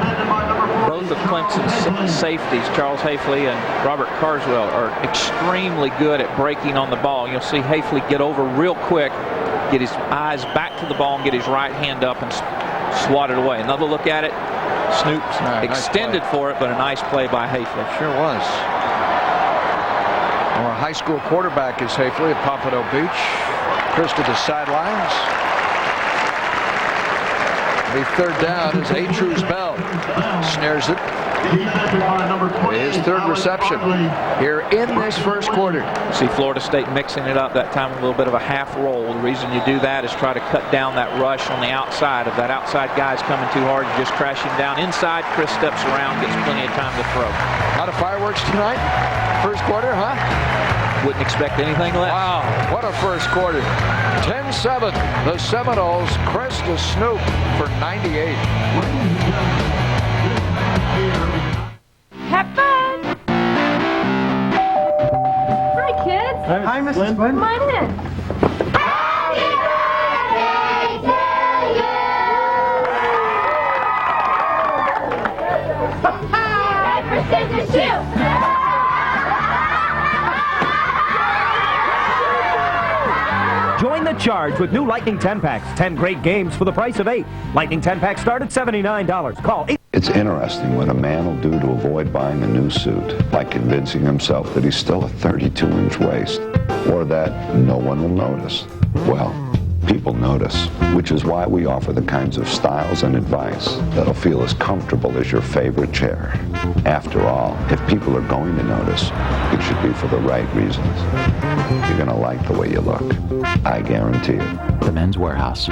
Both of Clemson's safeties, Charles Hafley and Robert Carswell, are extremely good at breaking on the ball. You'll see Hafley get over real quick, get his eyes back to the ball, and get his right hand up and swat it away. Another look at it. Snoop's extended for it, but a nice play by Hafley. Sure was. Our high school quarterback is Hafley at Pompano Beach. Chris to the sidelines. The third down is Atruz Bell. Snares it. His 3rd reception here in this first quarter. See Florida State mixing it up that time with a little bit of a half roll. The reason you do that is try to cut down that rush on the outside. If that outside guy's coming too hard, you just crash him down inside. Chris steps around, gets plenty of time to throw. A lot of fireworks tonight. First quarter, huh? Wouldn't expect anything less. Wow, what a first quarter. 10-7. The Seminoles crest to Snoop for 98. Have fun! Hi, kids. Hi, Mrs. Flynn. Come on in. Happy birthday to you! Precision shoot! Join the charge with new Lightning 10 packs. 10 great games for the price of 8. Lightning 10 packs start at $79. Call 8. It's interesting what a man will do to avoid buying a new suit, like convincing himself that he's still a 32-inch waist, or that no one will notice. Well, People notice, which is why we offer the kinds of styles and advice that'll feel as comfortable as your favorite chair. After all, if people are going to notice, it should be for the right reasons. You're going to like the way you look. I guarantee it. The Men's Warehouse.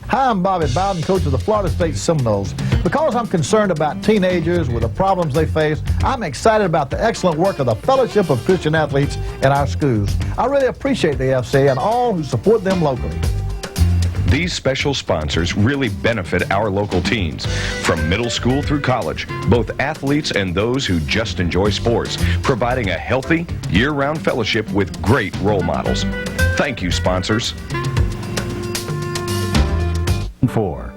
Hi, I'm Bobby Bowden, coach of the Florida State Seminoles. Because I'm concerned about teenagers with the problems they face, I'm excited about the excellent work of the Fellowship of Christian Athletes in our schools. I really appreciate the FCA and all who support them locally. These special sponsors really benefit our local teens, from middle school through college, both athletes and those who just enjoy sports, providing a healthy, year-round fellowship with great role models. Thank you, sponsors. 4.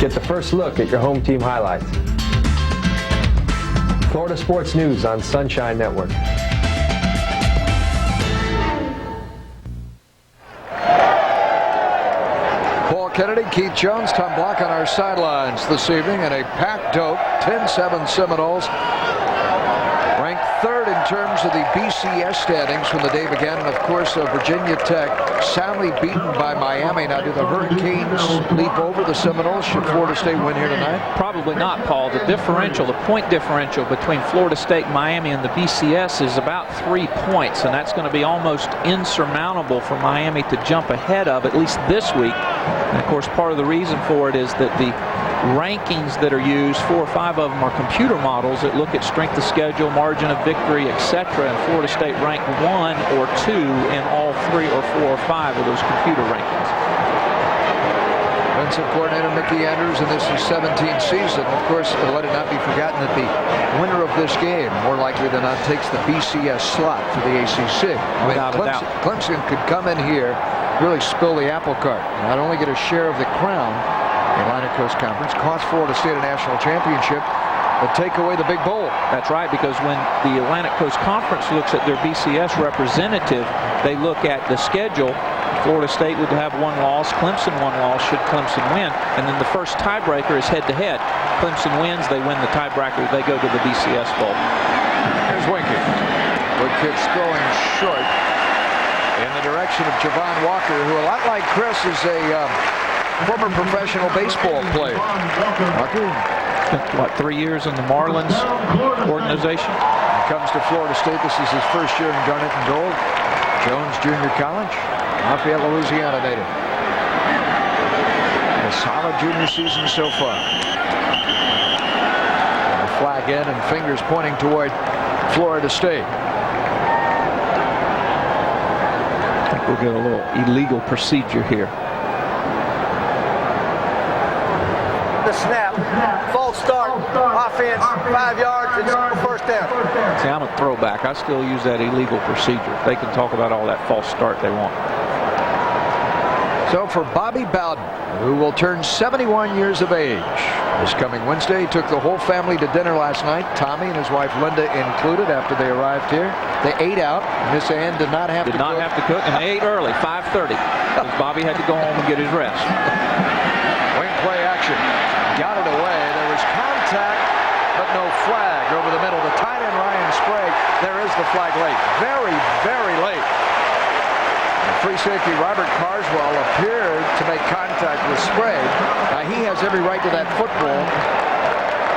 Get the first look at your home team highlights. Florida Sports News on Sunshine Network. Paul Kennedy, Keith Jones, Tom Block on our sidelines this evening in a packed dope. 10-7 Seminoles. Ranked third in terms of the BCS standings when the day began, and of course Virginia Tech soundly beaten by Miami. Now, do the Hurricanes leap over the Seminoles? Should Florida State win here tonight? Probably not, Paul. The differential, the point differential between Florida State and Miami and the BCS is about 3 points, and that's going to be almost insurmountable for Miami to jump ahead of, at least this week. And of course, part of the reason for it is that the rankings that are used, 4 or 5 of them are computer models that look at strength of schedule, margin of victory, etc. And Florida State ranked 1 or 2 in all 3 or 4 or 5 of those computer rankings. Defensive coordinator Mickey Andrews, and this is 17th season. Of course, let it not be forgotten that the winner of this game, more likely than not, takes the BCS slot for the ACC. Clemson could come in here, really spill the apple cart, not only get a share of the crown, the Atlantic Coast Conference, cost Florida State a national championship, but take away the big bowl. That's right, because when the Atlantic Coast Conference looks at their BCS representative, they look at the schedule. Florida State would have 1 loss, Clemson 1 loss should Clemson win, and then the first tiebreaker is head-to-head. Clemson wins, they win the tiebreaker, they go to the BCS Bowl. Here's Winky. Wicket's throwing short in the direction of Javon Walker, who, a lot like Chris, is a former professional baseball player. Walker, what, 3 years in the Marlins organization? He comes to Florida State. This is his first year in Garnet and Gold. Jones Junior College, Lafayette, Louisiana native. A solid junior season so far. And the flag in and fingers pointing toward Florida State. I think we'll get a little illegal procedure here. The snap, false start, offense, 5 yards, it's first down. See, I'm a throwback. I still use that illegal procedure. They can talk about all that false start they want. So for Bobby Bowden, who will turn 71 years of age this coming Wednesday, he took the whole family to dinner last night, Tommy and his wife Linda included, after they arrived here. They ate out. Miss Ann did not have to cook. And they ate early, 5:30, because Bobby had to go home and get his rest. Wing play action. Got it away. There was contact, but no flag over the middle. The tight end Ryan Sprague. There is the flag late. Very, very late. The free safety Robert Carswell appeared to make contact with Sprague. Now he has every right to that football.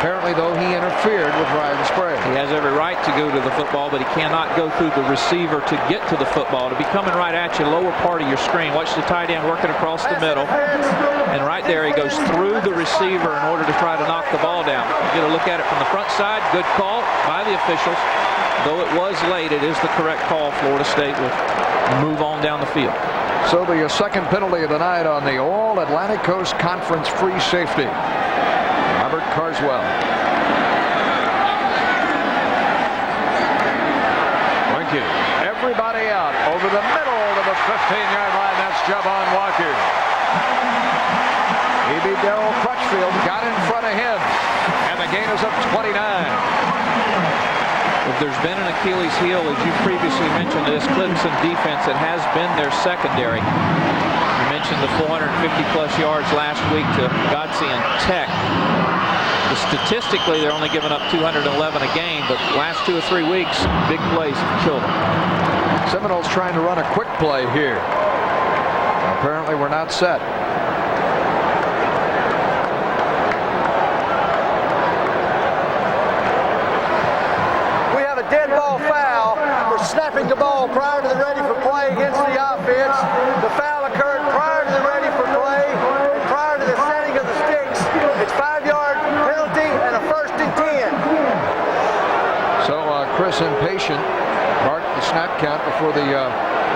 Apparently, though, he interfered with Ryan Sprague. He has every right to go to the football, but he cannot go through the receiver to get to the football. To be coming right at you, lower part of your screen. Watch the tight end working across the middle. And right there, he goes through the receiver in order to try to knock the ball down. You get a look at it from the front side. Good call by the officials. Though it was late, it is the correct call. Florida State will move on down the field. So the second penalty of the night on the All-Atlantic Coast Conference free safety. Robert Carswell. Winky. Everybody out over the middle of the 15-yard line. That's Javon Walker. E.B. Darrell Crutchfield got in front of him, and the gain is up 29. If there's been an Achilles heel, as you previously mentioned, this Clemson defense, it has been their secondary. You mentioned the 450-plus yards last week to Godsey and Tech. Statistically, they're only giving up 211 a game, but the last 2 or 3 weeks, big plays have killed them. Seminoles trying to run a quick play here. Apparently, we're not set. We have a dead ball foul for snapping the ball prior to the ready for play against the offense. The foul occurred prior to the ready for play and prior to the setting of the sticks. It's 5-yard penalty and a 1st and 10. So Chris, impatient, marked the snap count before the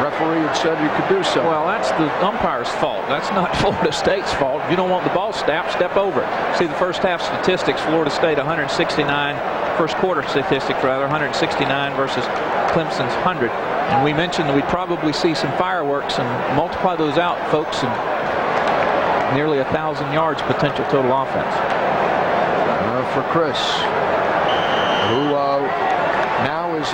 referee had said you could do so. Well, that's the umpire's fault. That's not Florida State's fault. If you don't want the ball snapped, step over it. See the first half statistics, Florida State 169, first quarter statistics rather, 169 versus Clemson's 100. And we mentioned that we'd probably see some fireworks, and multiply those out, folks, and nearly 1,000 yards potential total offense. For Chris, who now is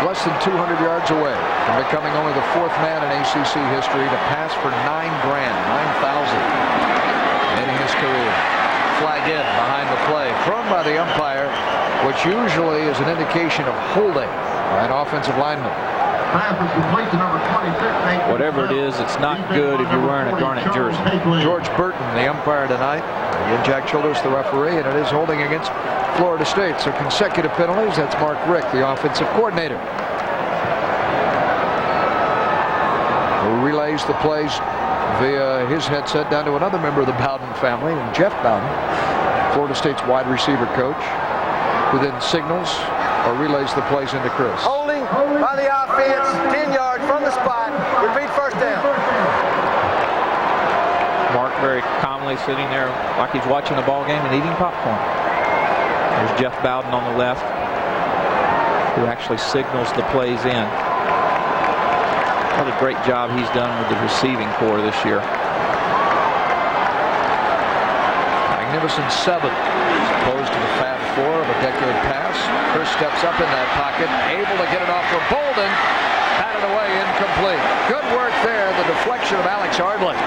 less than 200 yards away from becoming only the 4th man in ACC history to pass for $9,000 in his career. Flag in behind the play, thrown by the umpire, which usually is an indication of holding by an offensive lineman. Whatever it is, it's not good if you're wearing a Garnet jersey. George Burton, the umpire tonight, and Jack Childress, the referee, and it is holding against Florida State. So consecutive penalties. That's Mark Richt, the offensive coordinator, who relays the plays via his headset down to another member of the Bowden family, and Jeff Bowden, Florida State's wide receiver coach, who then signals or relays the plays into Chris. Holding by the offense, 10 yards from the spot. Repeat 1st down. Mark very calmly sitting there like he's watching a ball game and eating popcorn. There's Jeff Bowden on the left, who actually signals the plays in. What a great job he's done with the receiving corps this year. Magnificent 7, as opposed to the Fab 4 of a decade pass. Chris steps up in that pocket, able to get it off for Bowden. Batted away, incomplete. Good work there, the deflection of Alex Ardley,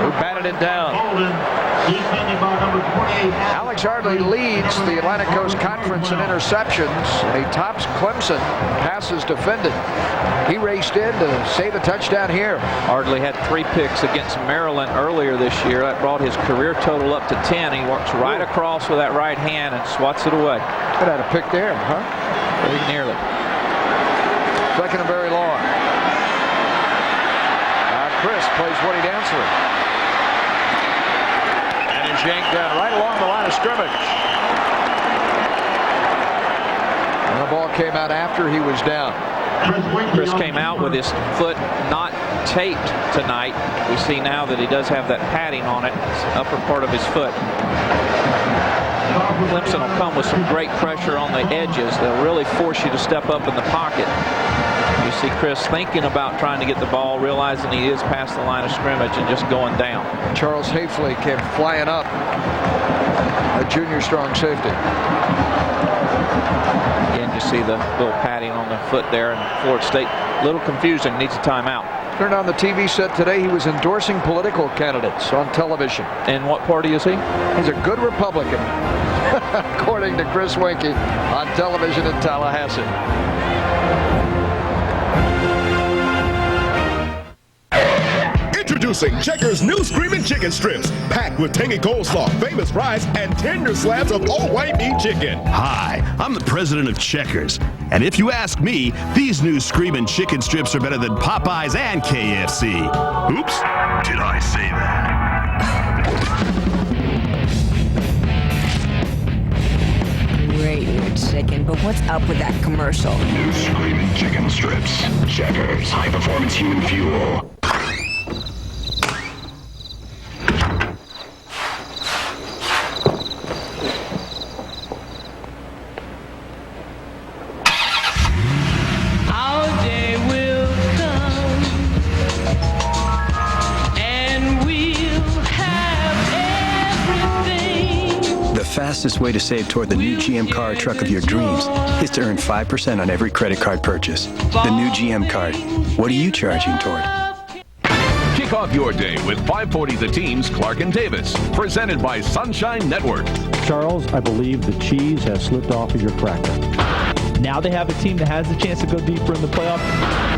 who batted it down. Alex Ardley leads the Atlantic Coast Conference in interceptions, and he tops Clemson passes defended. He raced in to save a touchdown here. Ardley had 3 picks against Maryland earlier this year. That brought his career total up to 10. He works right across with that right hand and swats it away. Could have had a pick there, huh? Very nearly. 2nd and very long. Chris plays what he'd answer it. And is yanked down right along the line of scrimmage. And the ball came out after he was down. Chris came out with his foot not taped tonight. We see now that he does have that padding on it, upper part of his foot. Clemson will come with some great pressure on the edges. They'll really force you to step up in the pocket. You see Chris thinking about trying to get the ball, realizing he is past the line of scrimmage and just going down. Charles Hafley came flying up, a junior strong safety. Again, you see the little padding on the foot there, and Florida State, a little confusing, needs a timeout. Turned on the TV set today. He was endorsing political candidates on television. And what party is he? He's a good Republican, according to Chris Winkie on television in Tallahassee. Introducing Checkers' new Screaming Chicken Strips, packed with tangy coleslaw, famous fries, and tender slabs of all-white meat chicken. Hi, I'm the president of Checkers, and if you ask me, these new Screaming Chicken Strips are better than Popeyes and KFC. Oops, did I say that? Great new chicken, but what's up with that commercial? New Screaming Chicken Strips. Checkers, high-performance human fuel. The fastest way to save toward the new GM car or truck of your dreams is to earn 5% on every credit card purchase. The new GM card. What are you charging toward? Kick off your day with 540 The Team's Clark and Davis, presented by Sunshine Network. Charles, I believe the cheese has slipped off of your cracker. Now they have a team that has a chance to go deeper in the playoffs.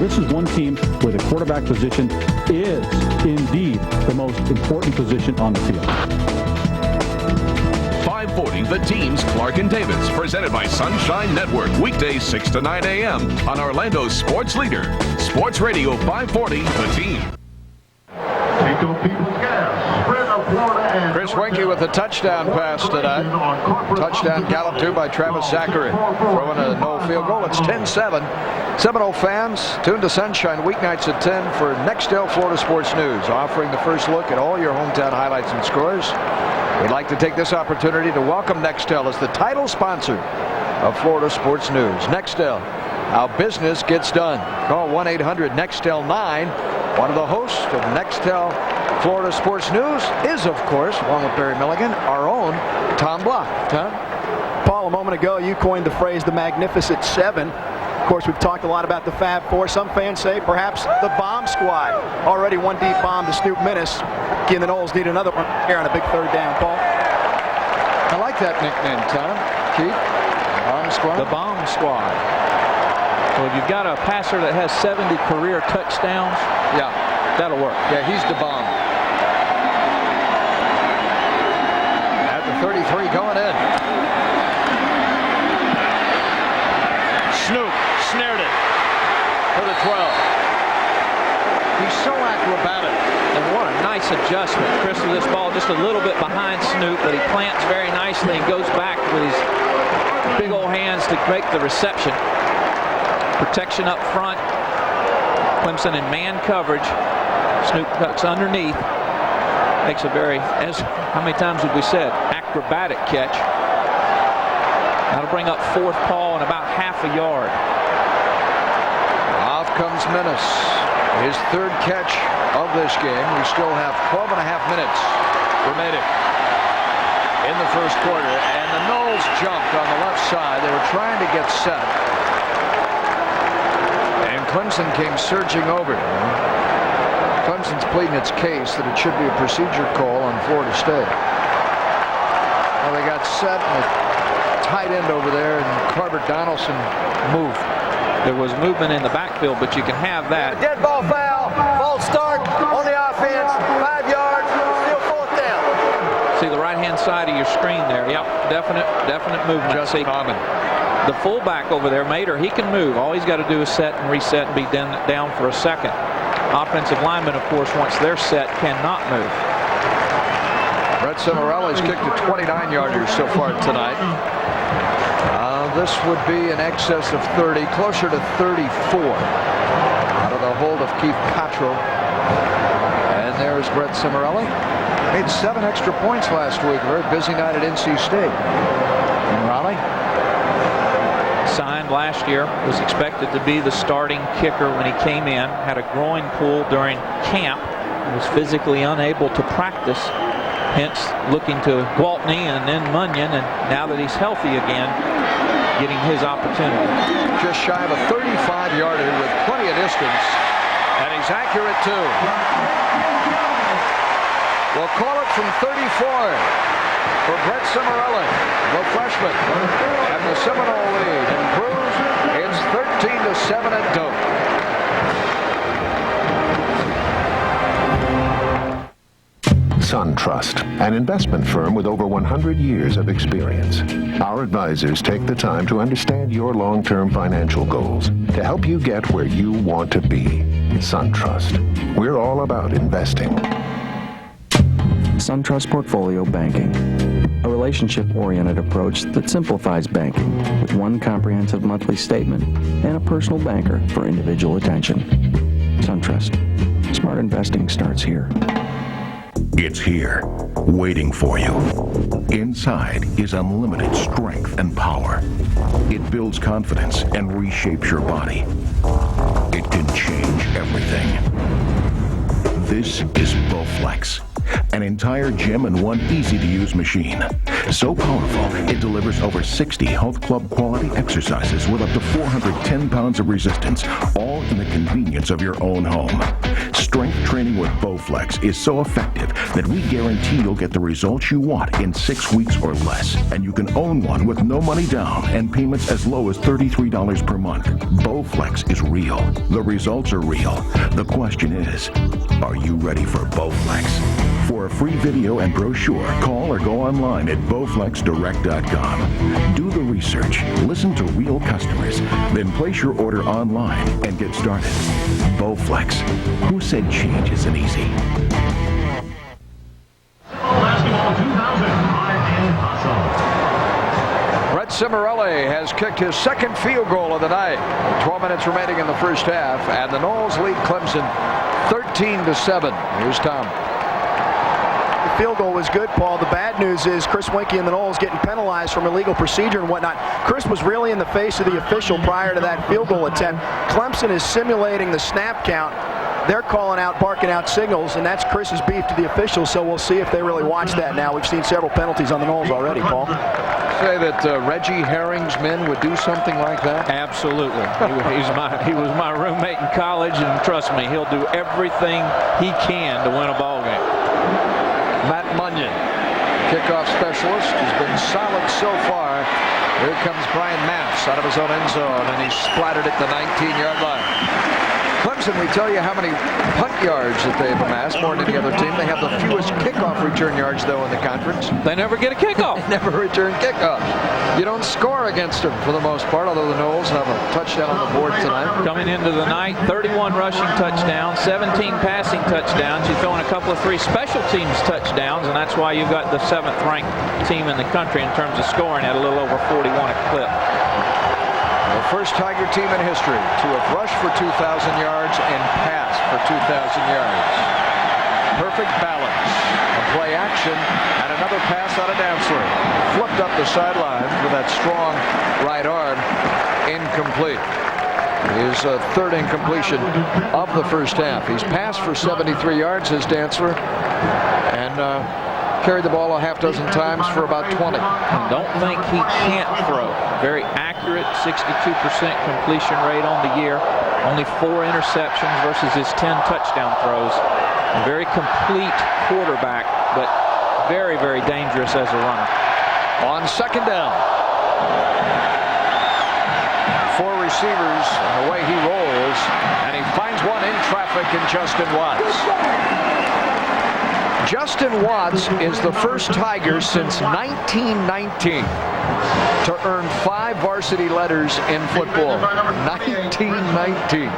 This is one team where the quarterback position is indeed the most important position on the field. 540 The Team's Clark and Davis, presented by Sunshine Network, weekdays 6 to 9 a.m. on Orlando's sports leader, Sports Radio 540 The Team. Chris Winkie with a touchdown pass tonight. Touchdown galloped to by Travis Zachary. Throwing a no field goal. It's 10-7. Seminole fans, tune to Sunshine weeknights at 10 for Nextel Florida Sports News, offering the first look at all your hometown highlights and scores. We'd like to take this opportunity to welcome Nextel as the title sponsor of Florida Sports News. Nextel, how business gets done. Call 1-800-NEXTEL-9. One of the hosts of Nextel Florida Sports News is, of course, along with Barry Milligan, our own Tom Block. Tom? Paul, a moment ago, you coined the phrase the Magnificent Seven. Of course, we've talked a lot about the Fab Four. Some fans say perhaps the Bomb Squad. Already one deep bomb to Snoop Minnis. And the Noles need another one here on a big third down. Paul? I like that nickname, Tom. Keith? Bomb Squad? The Bomb Squad. Well, if you've got a passer that has 70 career touchdowns, yeah, that'll work. Yeah, he's the bomb. At the 33 going in. Snoop snared it for the 12. He's so acrobatic. And what a nice adjustment. Chris, with this ball just a little bit behind Snoop, but he plants very nicely and goes back with his big old hands to make the reception. Protection up front. Clemson in man coverage. Snoop cuts underneath. Makes a very, how many times have we said, acrobatic catch. That'll bring up fourth Paul and about half a yard. Off comes Minnis. His third catch of this game. We still have 12 and a half minutes remaining in the first quarter. And the Noles jumped on the left side. They were trying to get set. And Clemson came surging over. Clemson's pleading its case that it should be a procedure call on Florida State. Well, they got set and the tight end over there, and Carver Donaldson moved. There was movement in the backfield, but you can have that. Dead ball foul, false start on the offense, 5 yards, still fourth down. See the right-hand side of your screen there. Yep, definite movement. Just common. The fullback over there, Mater, he can move. All he's got to do is set and reset and be down for a second. Offensive linemen, of course, once they're set, cannot move. Brett Cimarelli's kicked a 29-yarder so far tonight. This would be in excess of 30, closer to 34. Out of the hold of Keith Cottrell. And there's Brett Cimarelli. Made 7 extra points last week. A very busy night at NC State. In Raleigh. Signed last year, was expected to be the starting kicker when he came in. Had a groin pull during camp. Was physically unable to practice. Hence looking to Gwaltney and then Munyon. And now that he's healthy again, getting his opportunity. Just shy of a 35-yarder with plenty of distance. And he's accurate, too. We'll call it from 34 for Brett Cimarelli, the freshman. And the Seminole lead improves. It's 13-7 at Doak. SunTrust, an investment firm with over 100 years of experience. Our advisors take the time to understand your long-term financial goals to help you get where you want to be. SunTrust. We're all about investing. SunTrust Portfolio Banking, a relationship-oriented approach that simplifies banking with one comprehensive monthly statement and a personal banker for individual attention. SunTrust. Smart investing starts here. It's here, waiting for you. Inside is unlimited strength and power. It builds confidence and reshapes your body. It can change everything. This is Bowflex, an entire gym in one easy-to-use machine. So powerful, it delivers over 60 health club quality exercises with up to 410 pounds of resistance, all in the convenience of your own home. Strength training with Bowflex is so effective that we guarantee you'll get the results you want in 6 weeks or less. And you can own one with no money down and payments as low as $33 per month. Bowflex is real. The results are real. The question is, are you ready for Bowflex? For a free video and brochure, call or go online at bowflexdirect.com. Do the research, listen to real customers, then place your order online and get started. Bowflex. Who said change isn't easy? Brett Cimarelli has kicked his second field goal of the night. 12 minutes remaining in the first half, and the Noles lead Clemson 13-7. Here's Tom. The field goal was good, Paul. The bad news is Chris Winkie and the Noles getting penalized from illegal procedure and whatnot. Chris was really in the face of the official prior to that field goal attempt. Clemson is simulating the snap count. They're calling out, barking out signals, and that's Chris's beef to the officials, so we'll see if they really watch that now. We've seen several penalties on the Noles already, Paul. Say that Reggie Herring's men would do something like that? Absolutely. He was my roommate in college, and trust me, he'll do everything he can to win a ball game. Matt Munyon, kickoff specialist, has been solid so far. Here comes Brian Mass out of his own end zone, and he splattered it to the 19-yard line. Clemson, we tell you how many punt yards that they've amassed, more than any other team. They have the fewest kickoff return yards, though, in the conference. They never get a kickoff. They never return kickoffs. You don't score against them for the most part, although the Noles have a touchdown on the board tonight. Coming into the night, 31 rushing touchdowns, 17 passing touchdowns. You're throwing a couple of 3 special teams touchdowns, and that's why you've got the 7th-ranked team in the country in terms of scoring at a little over 41 a clip. The first Tiger team in history to have rushed for 2,000 yards and passed for 2,000 yards. Perfect balance. A play action and another pass out of Dantzler. Flipped up the sidelines with that strong right arm. Incomplete. His third incompletion of the first half. He's passed for 73 yards, as Dantzler, and carried the ball a half dozen times for about 20. Don't think he can't throw. Very accurate, 62% completion rate on the year. Only 4 interceptions versus his 10 touchdown throws. A very complete quarterback, but very, very dangerous as a runner. On second down. 4 receivers, and the way he rolls, and he finds one in traffic in Justin Watts. Justin Watts is the first Tiger since 1919 to earn 5 varsity letters in football. 1919.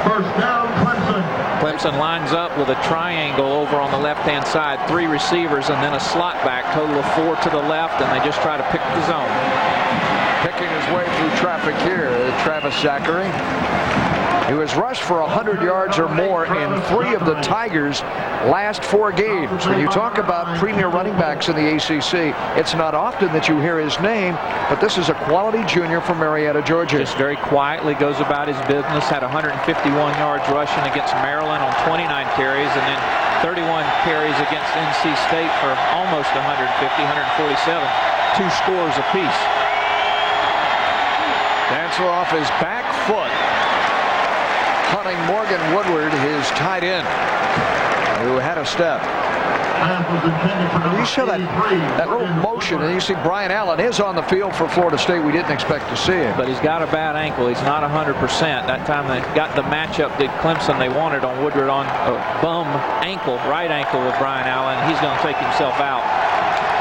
First down, Clemson. Clemson lines up with a triangle over on the left-hand side. 3 receivers and then a slot back. Total of 4 to the left, and they just try to pick the zone. Picking his way through traffic here, Travis Zachary. He was rushed for 100 yards or more in 3 of the Tigers' last 4 games. When you talk about premier running backs in the ACC, it's not often that you hear his name, but this is a quality junior from Marietta, Georgia. Just very quietly goes about his business. Had 151 yards rushing against Maryland on 29 carries, and then 31 carries against NC State for almost 150, 147. 2 scores apiece. Dantzler off his back foot. Hunting Morgan Woodward, his tight end, who had a step. You show that little motion, and you see Brian Allen is on the field for Florida State. We didn't expect to see him. But he's got a bad ankle. He's not 100%. That time they got the matchup that Clemson they wanted on Woodward on a bum ankle, right ankle with Brian Allen. He's going to take himself out.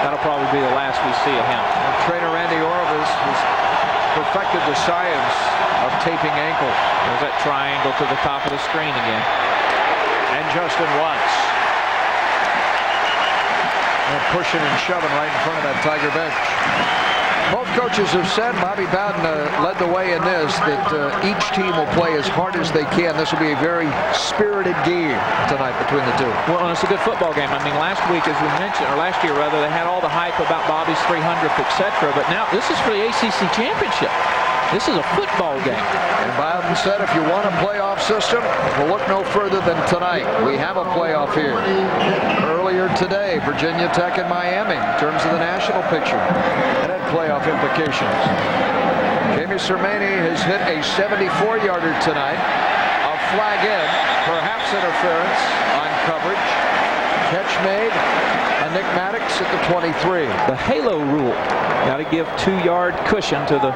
That'll probably be the last we see of him. And trainer Randy Orvis has perfected the science of taping ankle. There's that triangle to the top of the screen again. And Justin Watts. They're pushing and shoving right in front of that Tiger bench. Both coaches have said, Bobby Bowden led the way in this, that each team will play as hard as they can. This will be a very spirited game tonight between the two. Well, and it's a good football game. I mean, last week, as we mentioned, or last year rather, they had all the hype about Bobby's 300th, etc. But now this is for the ACC championship. This is a football game. And Bowden said, if you want a playoff system, we'll look no further than tonight. We have a playoff here. Earlier today, Virginia Tech and Miami, in terms of the national picture, it had playoff implications. Jamie Sermani has hit a 74-yarder tonight, a flag in, perhaps interference on coverage. Catch made, and Nick Maddox at the 23. The halo rule. Got to give 2-yard cushion to the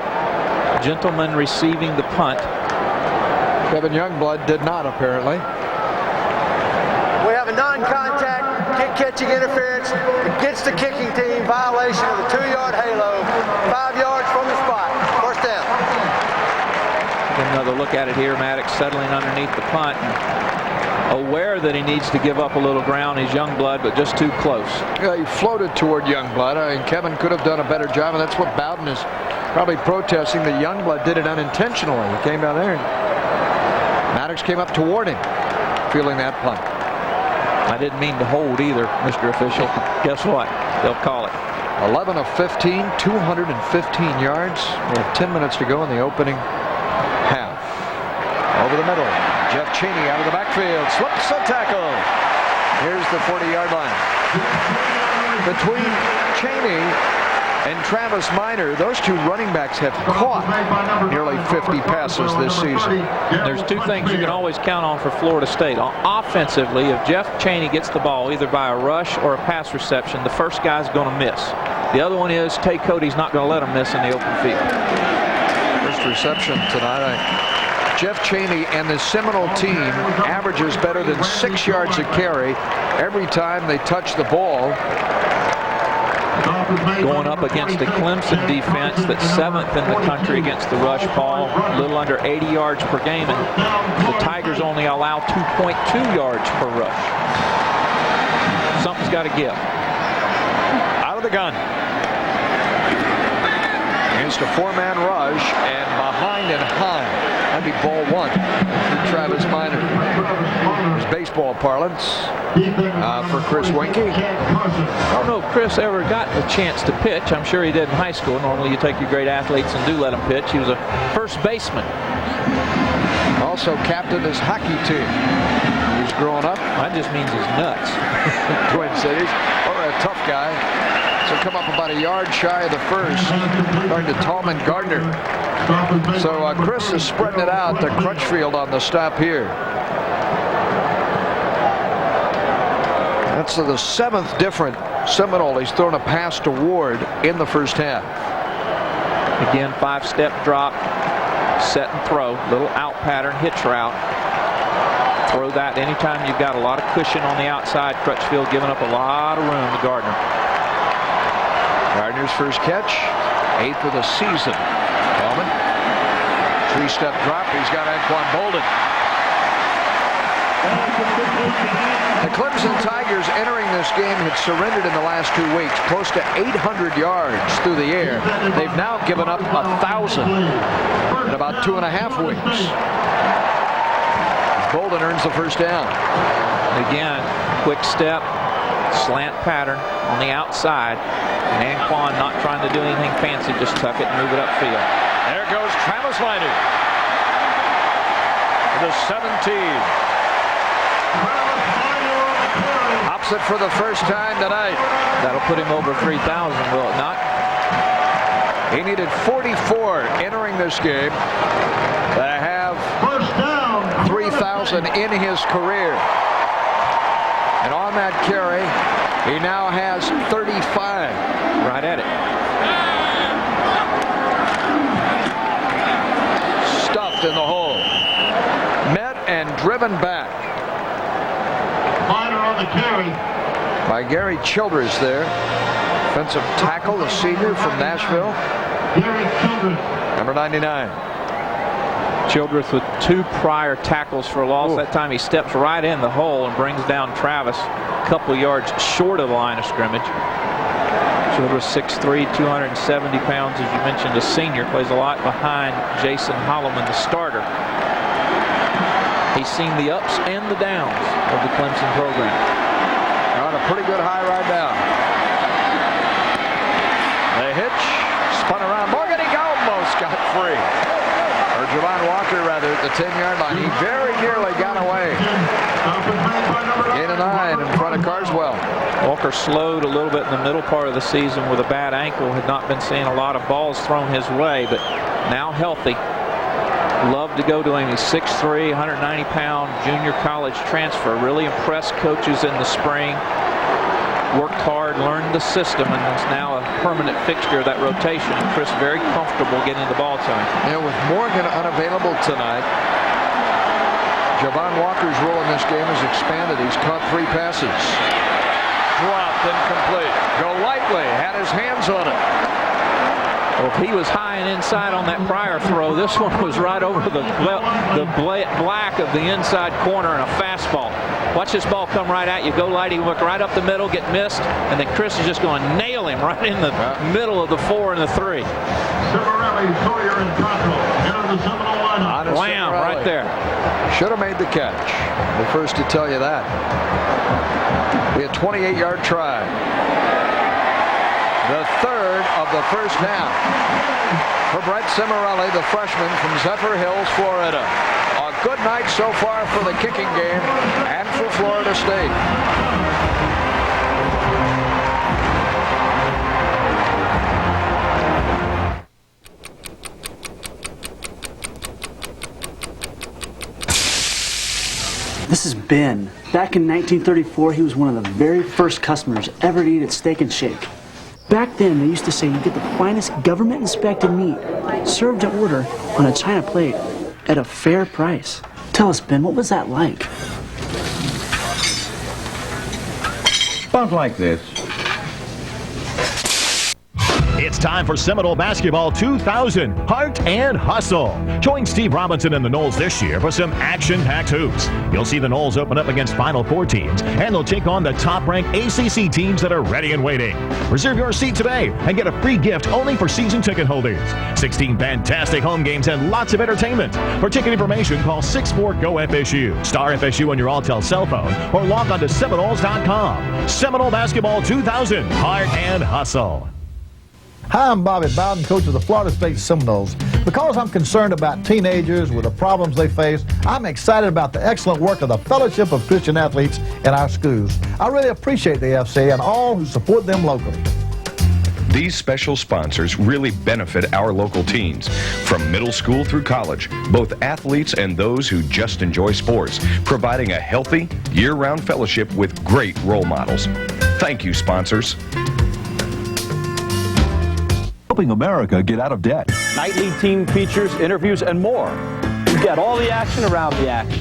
gentleman receiving the punt. Kevin Youngblood did not, apparently. We have a non-contact kick-catching interference against the kicking team, violation of the 2-yard halo, 5 yards from the spot. First down. Another look at it here. Maddox settling underneath the punt. Aware that he needs to give up a little ground. He's Youngblood, but just too close. Yeah, he floated toward Youngblood. I mean, Kevin could have done a better job, and that's what Bowden is probably protesting, that Youngblood did it unintentionally. He came down there, and Maddox came up toward him, feeling that punt. I didn't mean to hold either, Mr. Official. Guess what? They'll call it. 11 of 15, 215 yards. We have 10 minutes to go in the opening half. Over the middle, Jeff Cheney out of the backfield, slips a tackle. Here's the 40-yard line. Between Cheney and Travis Minor, those two running backs have caught nearly 50 passes this season. There's two things you can always count on for Florida State. Offensively, if Jeff Cheney gets the ball either by a rush or a pass reception, the first guy's going to miss. The other one is Tay Cody's not going to let him miss in the open field. First reception tonight. Jeff Cheney and the Seminole team averages better than 6 yards a carry every time they touch the ball. Going up against a Clemson defense that's 7th in the country against the rush, Paul, a little under 80 yards per game, and the Tigers only allow 2.2 yards per rush. Something's got to give. Out of the gun. Against a 4-man rush, and behind and high. That'd be ball 1 for Travis Minor. There's baseball parlance for Chris Winkie. I don't know if Chris ever got a chance to pitch. I'm sure he did in high school. Normally you take your great athletes and do let them pitch. He was a first baseman. Also captained his hockey team. He's growing up. That just means he's nuts. Twin Cities. Or a tough guy. So come up about a yard shy of the first. Going to Tallman Gardner. So Chris is spreading it out to Crutchfield on the stop here. That's the 7th different Seminole he's thrown a pass to Ward in the first half. Again, 5-step drop, set and throw, little out pattern, hitch route. Throw that anytime you've got a lot of cushion on the outside. Crutchfield giving up a lot of room to Gardner. Gardner's first catch, 8th of the season. Hellman, 3-step drop. He's got Anquan Bowden. The Clemson Tigers entering this game had surrendered in the last 2 weeks, close to 800 yards through the air. They've now given up 1,000 in about 2.5 weeks. Bowden earns the first down. Again, quick step, slant pattern on the outside. And Anquan not trying to do anything fancy, just tuck it and move it upfield. There goes Travis Minor. The 17. Hops it for the first time tonight. That'll put him over 3,000, will it not? He needed 44 entering this game to have 3,000 in his career. And on that carry, he now has 35. Right at it. Stuffed in the hole. Met and driven back. Minor on the carry. By Gary Childress there. Defensive tackle, the senior from Nashville. Gary Childress. Number 99. Childress with 2 prior tackles for a loss. That time he steps right in the hole and brings down Travis a couple yards short of the line of scrimmage. Childress 6'3", 270 pounds, as you mentioned, a senior, plays a lot behind Jason Holloman, the starter. He's seen the ups and the downs of the Clemson program. On a pretty good high right now. The hitch, spun around. Morgan, he almost got free. Or Javon Walker, rather, at the 10-yard line. He very nearly got away. Gain of 9 in front of Carswell. Walker slowed a little bit in the middle part of the season with a bad ankle. Had not been seeing a lot of balls thrown his way, but now healthy. Love to go to him. He's 6'3", 190-pound junior college transfer. Really impressed coaches in the spring. Worked hard, learned the system, and is now a permanent fixture of that rotation. And Chris very comfortable getting the ball to him. And with Morgan unavailable tonight, Javon Walker's role in this game has expanded. He's caught 3 passes. Dropped, incomplete. Golightly had his hands on it. Well, if he was high and inside on that prior throw, this one was right over the black of the inside corner and a fastball. Watch this ball come right at you. Golightly work right up the middle, get missed, and then Chris is just going to nail him right in the middle of the 4 and the 3. Cimarelli, Sawyer, and Cottrell enter the Seminole lineup. Wham, right there. Should have made the catch. The first to tell you that. Be a 28-yard try. The third of the first half for Brett Cimarelli, the freshman from Zephyr Hills, Florida. A good night so far for the kicking game and for Florida State. This is Ben. Back in 1934, he was one of the very first customers ever to eat at Steak and Shake. Back then, they used to say you get the finest government-inspected meat served to order on a china plate at a fair price. Tell us, Ben, what was that like? About like this. It's time for Seminole Basketball 2000, Heart and Hustle. Join Steve Robinson and the Noles this year for some action-packed hoops. You'll see the Noles open up against Final Four teams, and they'll take on the top-ranked ACC teams that are ready and waiting. Reserve your seat today and get a free gift only for season ticket holders. 16 fantastic home games and lots of entertainment. For ticket information, call 64-GO-FSU. Star FSU on your Alltel cell phone or log on to Seminoles.com. Seminole Basketball 2000, Heart and Hustle. Hi, I'm Bobby Bowden, coach of the Florida State Seminoles. Because I'm concerned about teenagers with the problems they face, I'm excited about the excellent work of the Fellowship of Christian Athletes in our schools. I really appreciate the FCA and all who support them locally. These special sponsors really benefit our local teens. From middle school through college, both athletes and those who just enjoy sports, providing a healthy, year-round fellowship with great role models. Thank you, sponsors. Helping America get out of debt. Nightly team features, interviews, and more. You've got all the action around the action.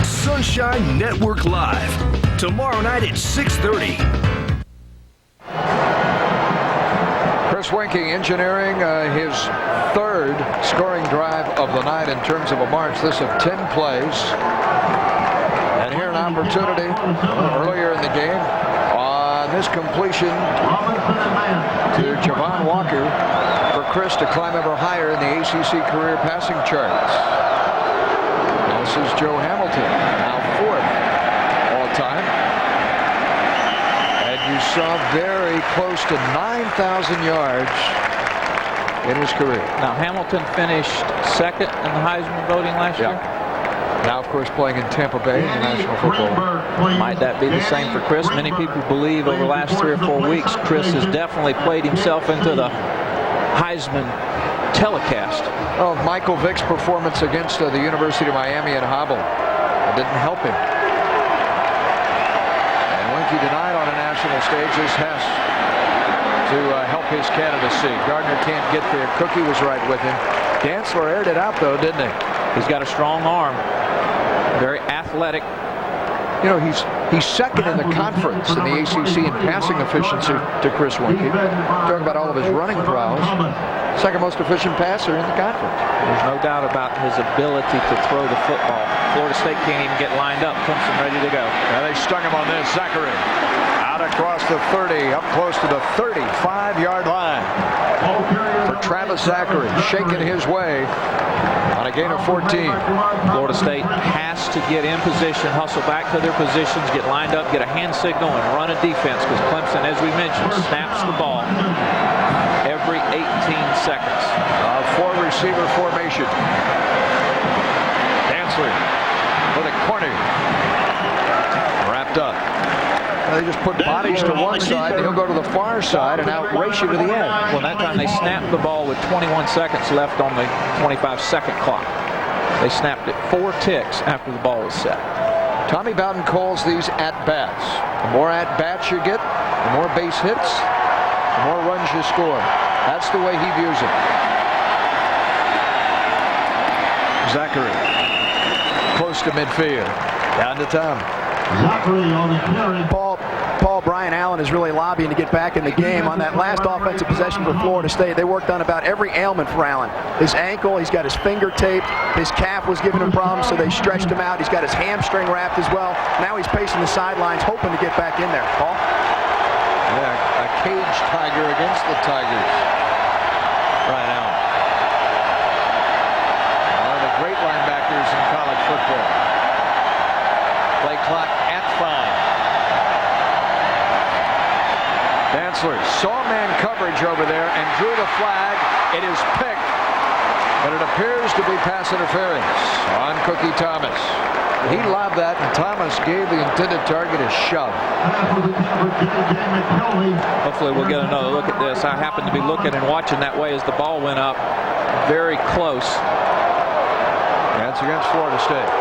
Sunshine Network Live. Tomorrow night at 6:30. Chris Winking engineering his third scoring drive of the night in terms of a march. This of 10 plays. And here an opportunity earlier in the game on this completion to Javon Walker for Chris to climb ever higher in the ACC career passing charts. This is Joe Hamilton, now 4th all-time. And you saw very close to 9,000 yards in his career. Now, Hamilton finished 2nd in the Heisman voting last year. Now, of course, playing in Tampa Bay in the National Football League. Might that be the same for Chris? Many people believe over the last 3 or 4 weeks, Chris has definitely played himself into the Heisman telecast. Oh, Michael Vick's performance against the University of Miami at Hobble didn't help him. And Winky denied on a national stage. This has to help his candidacy. Gardner can't get there. Cookie was right with him. Dantzler aired it out, though, didn't he? He's got a strong arm. Very athletic. You know, he's second in the conference in the ACC in passing efficiency to Chris Winky. Talking about all of his running prowess. Second most efficient passer in the conference. There's no doubt about his ability to throw the football. Florida State can't even get lined up. Clemson ready to go. Now they stung him on this. Zachary out across the 30, up close to the 35-yard line. For Travis Zachary, shaking his way on a gain of 14. Florida State has to get in position, hustle back to their positions, get lined up, get a hand signal, and run a defense, because Clemson, as we mentioned, snaps the ball every 18 seconds. 4-receiver formation. Dantzler for the corner. Wrapped up. They just put bodies to one side, and he'll go to the far side and outrace you to the end. Well, that time they snapped the ball with 21 seconds left on the 25-second clock. They snapped it 4 ticks after the ball was set. Tommy Bowden calls these at-bats. The more at-bats you get, the more base hits, the more runs you score. That's the way he views it. Zachary, close to midfield. Down to Tom. Zachary on the carry. Paul Brian Allen is really lobbying to get back in the game. On that last offensive possession for Florida State, they worked on about every ailment for Allen. His ankle, he's got his finger taped, his calf was giving him problems, so they stretched him out. He's got his hamstring wrapped as well. Now he's pacing the sidelines, hoping to get back in there. Paul? Yeah, a caged Tiger against the Tigers. Brian Allen. One of the great linebackers in college football. Play clock at 5. Dantzler saw man coverage over there and drew the flag. It is picked, but it appears to be pass interference on Cookie Thomas. He lobbed that, and Thomas gave the intended target a shove. Hopefully we'll get another look at this. I happened to be looking and watching that way as the ball went up. Very close. That's against Florida State.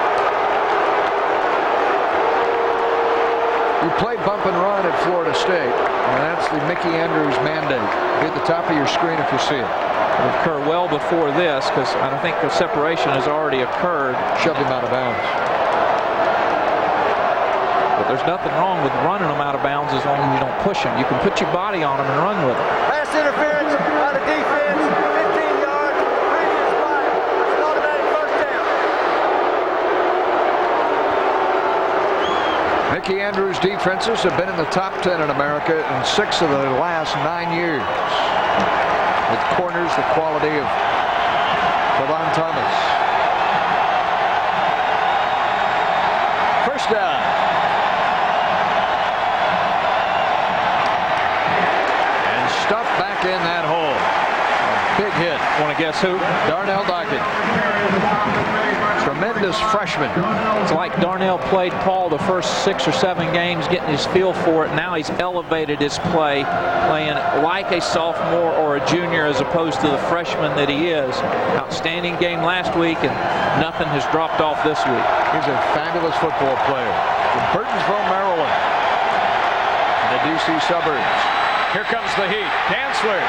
You play bump and run at Florida State, and that's the Mickey Andrews mandate. Be at the top of your screen if you see it. It'll occur well before this, because I think the separation has already occurred. Shoved him out of bounds. But there's nothing wrong with running them out of bounds as long as you don't push them. You can put your body on them and run with them. Pass interference by the defense, 15 yards, previous play. It's an automatic first down. Mickey Andrews' defenses have been in the top 10 in America in 6 of the last 9 years. With corners, the quality of Trevon Thomas. First down. And stuffed back in that hole. Big hit. Want to guess who? Darnell Dockett. Tremendous freshman. It's like Darnell played Paul the first 6 or 7 games, getting his feel for it. Now he's elevated his play, playing like a sophomore or a junior as opposed to the freshman that he is. Outstanding game last week, and nothing has dropped off this week. He's a fabulous football player from Burtonsville, Maryland, in the D.C. suburbs. Here comes the heat. Dantzler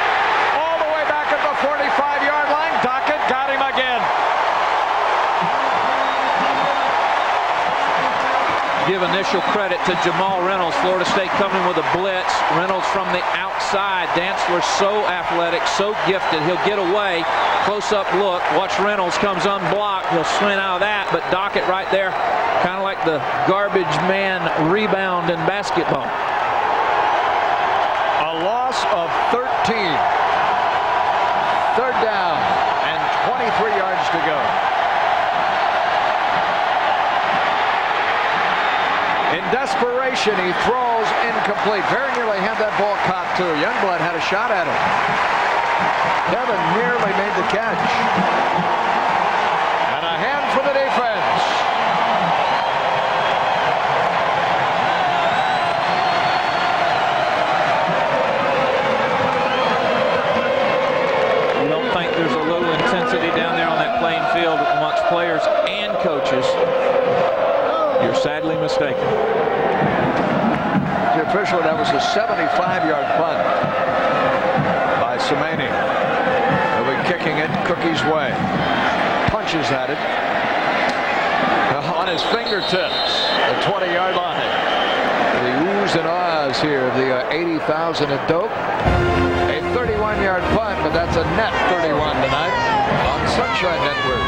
all the way back at the 45-yard line. Dockett got him again. Give initial credit to Jamal Reynolds. Florida State coming with a blitz. Reynolds from the outside. Dantzler so athletic, so gifted. He'll get away. Close-up look. Watch Reynolds comes unblocked. He'll swing out of that, but Dockett right there, kind of like the garbage man rebound in basketball. A loss of 13. Third down and 23 yards to go. In desperation, he throws incomplete. Very nearly had that ball caught, too. Youngblood had a shot at it. Devin nearly made the catch. And a hand for the defense. You don't think there's a little intensity down there on that playing field amongst players and coaches? You're sadly mistaken. The official, that was a 75-yard punt by Semany. He'll be kicking it Cookie's way. Punches at it. On his fingertips, the 20-yard line. The oohs and ahs here of the 80,000 at Doak. A 31-yard punt, but that's a net 31 tonight on Sunshine Network.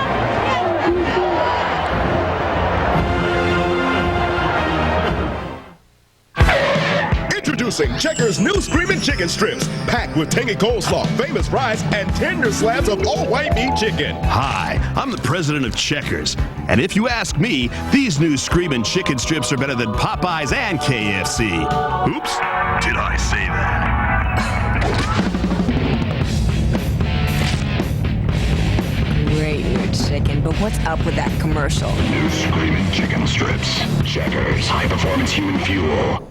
Introducing Checkers' new Screaming Chicken Strips, packed with tangy coleslaw, famous fries, and tender slabs of all-white meat chicken. Hi, I'm the president of Checkers, and if you ask me, these new Screaming Chicken Strips are better than Popeyes and KFC. Oops, did I say that? Great new chicken, but what's up with that commercial? New Screaming Chicken Strips. Checkers, high-performance human fuel.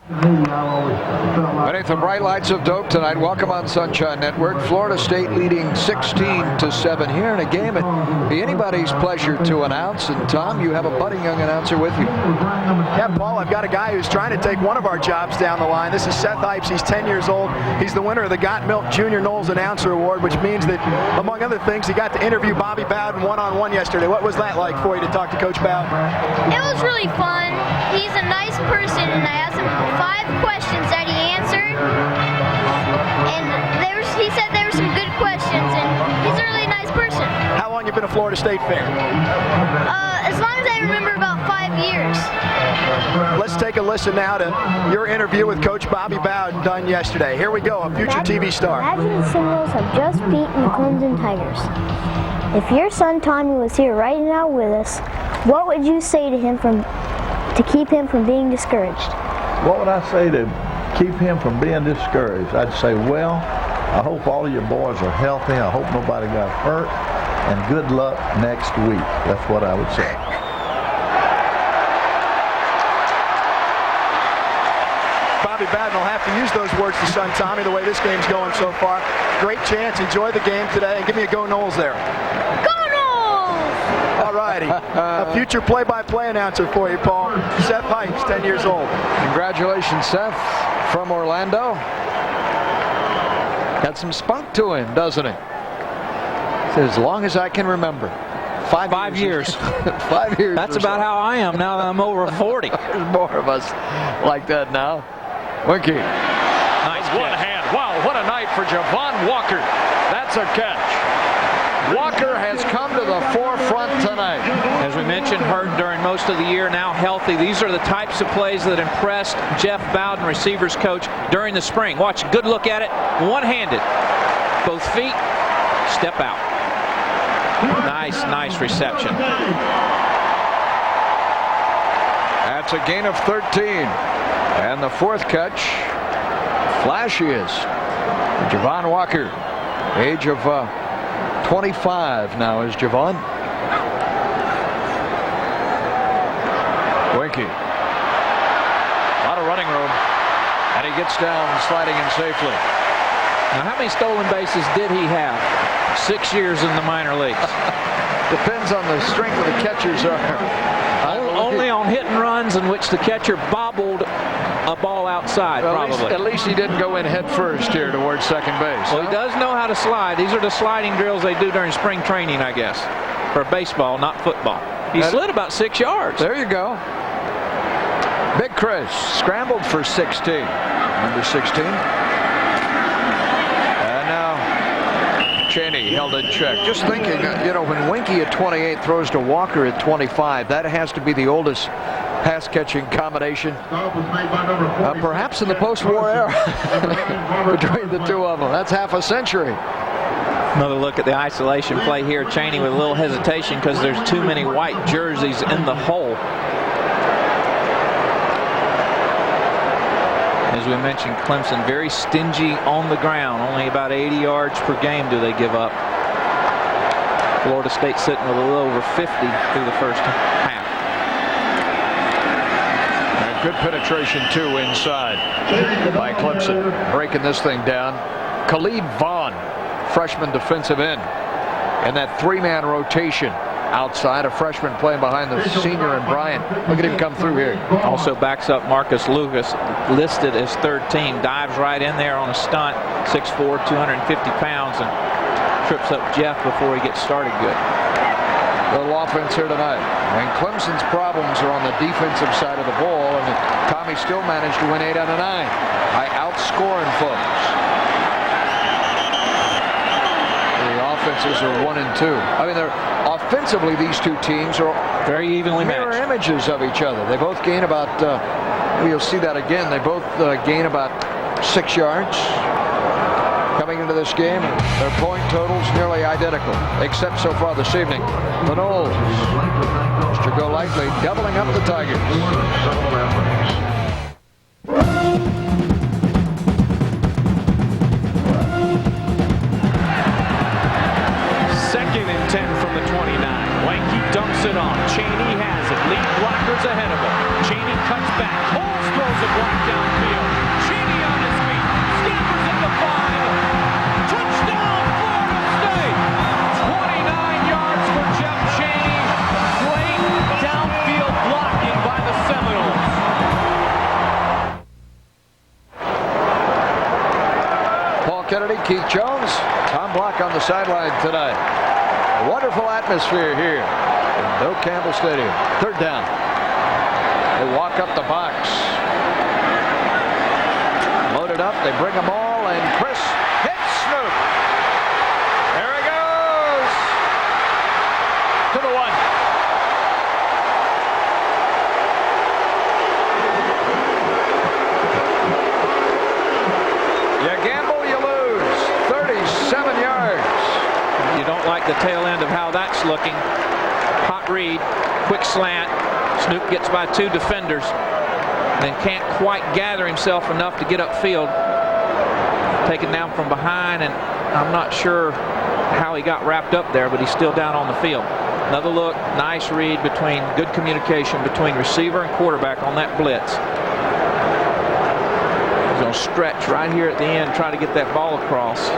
Beneath the bright lights of Doak tonight, welcome on Sunshine Network. Florida State leading 16-7 here in a game it'd be anybody's pleasure to announce. And Tom, you have a budding young announcer with you. Yeah, Paul, I've got a guy who's trying to take one of our jobs down the line. This is Seth Ipes. He's 10 years old. He's the winner of the Got Milk Junior Knowles Announcer Award, which means that, among other things, he got to interview Bobby Bowden one-on-one yesterday. What was that like for you to talk to Coach Bowden? It was really fun. He's a nice person, and I asked him 5 questions that he answered, and he said there were some good questions, and he's a really nice person. How long you been a Florida State fan? As long as I remember, about 5 years. Let's take a listen now to your interview with Coach Bobby Bowden done yesterday. Here we go, a future TV star. Imagine the Seminoles have just beaten the Clemson Tigers. If your son Tommy was here right now with us, what would you say to him to keep him from being discouraged? What would I say to keep him from being discouraged? I'd say, well, I hope all of your boys are healthy. I hope nobody got hurt. And good luck next week. That's what I would say. Bobby Bowden will have to use those words to son Tommy the way this game's going so far. Great chance. Enjoy the game today. And give me a Go Noles there. Go Noles! All righty. A future play-by-play announcer for you, Paul. Seth Ipes, 10 years old. Congratulations, Seth, from Orlando. Got some spunk to him, doesn't he? As long as I can remember. 5 years. 5 years. That's about how I am now that I'm over 40. There's more of us like that now. Winky. Nice one hand. Wow, what a night for Javon Walker. That's a catch. Walker has come to the forefront tonight. As we mentioned, hurt during most of the year, now healthy. These are the types of plays that impressed Jeff Bowden, receivers coach, during the spring. Watch, good look at it. One-handed. Both feet, step out. Nice reception. That's a gain of 13. And the fourth catch, flashy is Javon Walker, age of 25 now is Javon. Winky. A lot of running room. And he gets down sliding in safely. Now, how many stolen bases did he have? 6 years in the minor leagues. Depends on the strength of the catchers. Only on hit and runs in which the catcher bobbled a ball outside, well, probably. At least he didn't go in head first here towards second base. Well, he does know how to slide. These are the sliding drills they do during spring training, I guess, for baseball, not football. He slid about 6 yards. There you go. Big Chris scrambled for 16. Number 16. And now Cheney held in check. Just thinking, when Winky at 28 throws to Walker at 25, that has to be the oldest pass-catching combination, perhaps in the post-war era, between the two of them. That's half a century. Another look at the isolation play here. Cheney with a little hesitation because there's too many white jerseys in the hole. As we mentioned, Clemson very stingy on the ground. Only about 80 yards per game do they give up. Florida State sitting with a little over 50 through the first half. Good penetration, too, inside by Clemson. Breaking this thing down. Khalid Vaughn, freshman defensive end. And that 3-man rotation outside, a freshman playing behind the senior and Bryant. Look at him come through here. Also backs up Marcus Lucas, listed as third team. Dives right in there on a stunt. 6'4", 250 pounds, and trips up Jeff before he gets started good. Little offense here tonight. And Clemson's problems are on the defensive side of the ball, and Tommy still managed to win 8 out of 9 by outscoring folks. The offenses are 1 and 2. I mean, offensively, these two teams are very evenly matched. Mirror images of each other. They both gain about, you'll see that again, they both gain about 6 yards. Coming into this game, their point totals nearly identical, except so far this evening. The Noles, Mr. Golightly, doubling up the Tigers. Second and 10 from the 29. Wanky dumps it off. Cheney has it. Lead blockers ahead of him. Cheney cuts back. Holes throws a block downfield. Cheney on his feet. Scampers at the 5. Touchdown, Florida State. 29 yards for Jeff Cheney. Great downfield blocking by the Seminoles. Paul Kennedy, Keith Jones, Tom Block on the sideline tonight. A wonderful atmosphere here in Bill Campbell Stadium. Third down. They walk up the box. Loaded up. They bring them all, and Chris hits Snoop. There he goes. To the 1. You gamble, you lose. 37 yards. You don't like the tail end of how that's looking. Hot read, quick slant. Snoop gets by 2 defenders, then can't quite gather himself enough to get upfield. Taken down from behind, and I'm not sure how he got wrapped up there, but he's still down on the field. Another look, nice read between, good communication between receiver and quarterback on that blitz. He's going to stretch right here at the end, try to get that ball across,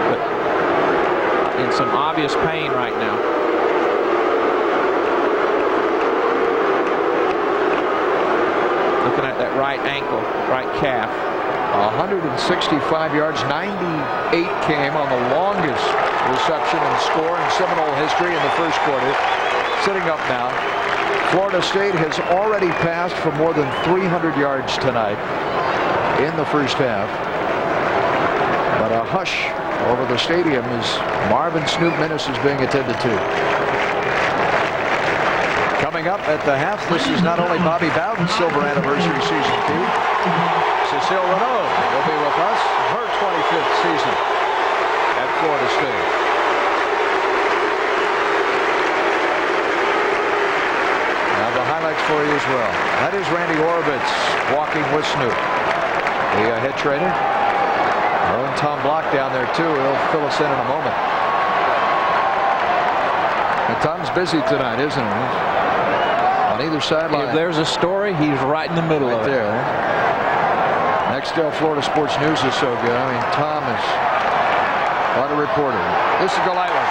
but in some obvious pain right now. Looking at that right ankle, right calf. 165 yards, 98 came on the longest reception and score in Seminole history in the first quarter. Sitting up now. Florida State has already passed for more than 300 yards tonight in the first half. But a hush over the stadium as Marvin Snoop Minnis is being attended to. Coming up at the half, this is not only Bobby Bowden's silver anniversary season, Pete. Cecil Rau will be with us, her 25th season at Florida State. Now the highlights for you as well. That is Randy Orbitz walking with Snoop, the head trainer. Oh, and Tom Block down there too. He'll fill us in a moment. And Tom's busy tonight, isn't he? On either sideline. If there's a story, he's right in the middle of it. There. Nextel Florida Sports News is so good. I mean, Tom is what a reporter. This is Golightly.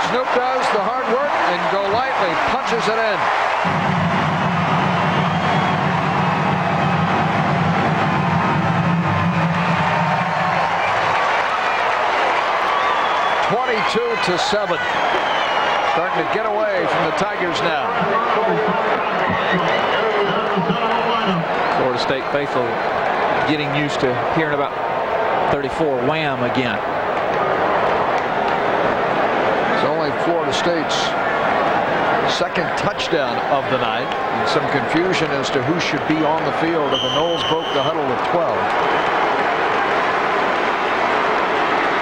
Snoop does the hard work, and Golightly punches it in. (22-7). Starting to get away from the Tigers now. Florida State faithful getting used to hearing about 34 wham again. It's only Florida State's second touchdown of the night. And some confusion as to who should be on the field if the Noles broke the huddle of 12.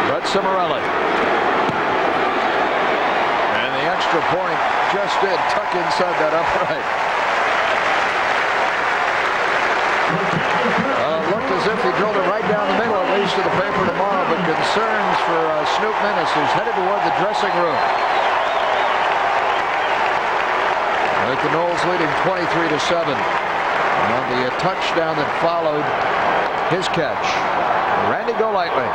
Brett Cimarelli. And the extra point just did tuck inside that upright. Looked as if he drilled it right down the middle, at least to the paper tomorrow, but concerns for Snoop Minnis, who's headed toward the dressing room. With the Noles leading 23-7 on the touchdown that followed his catch. Randy Golightly.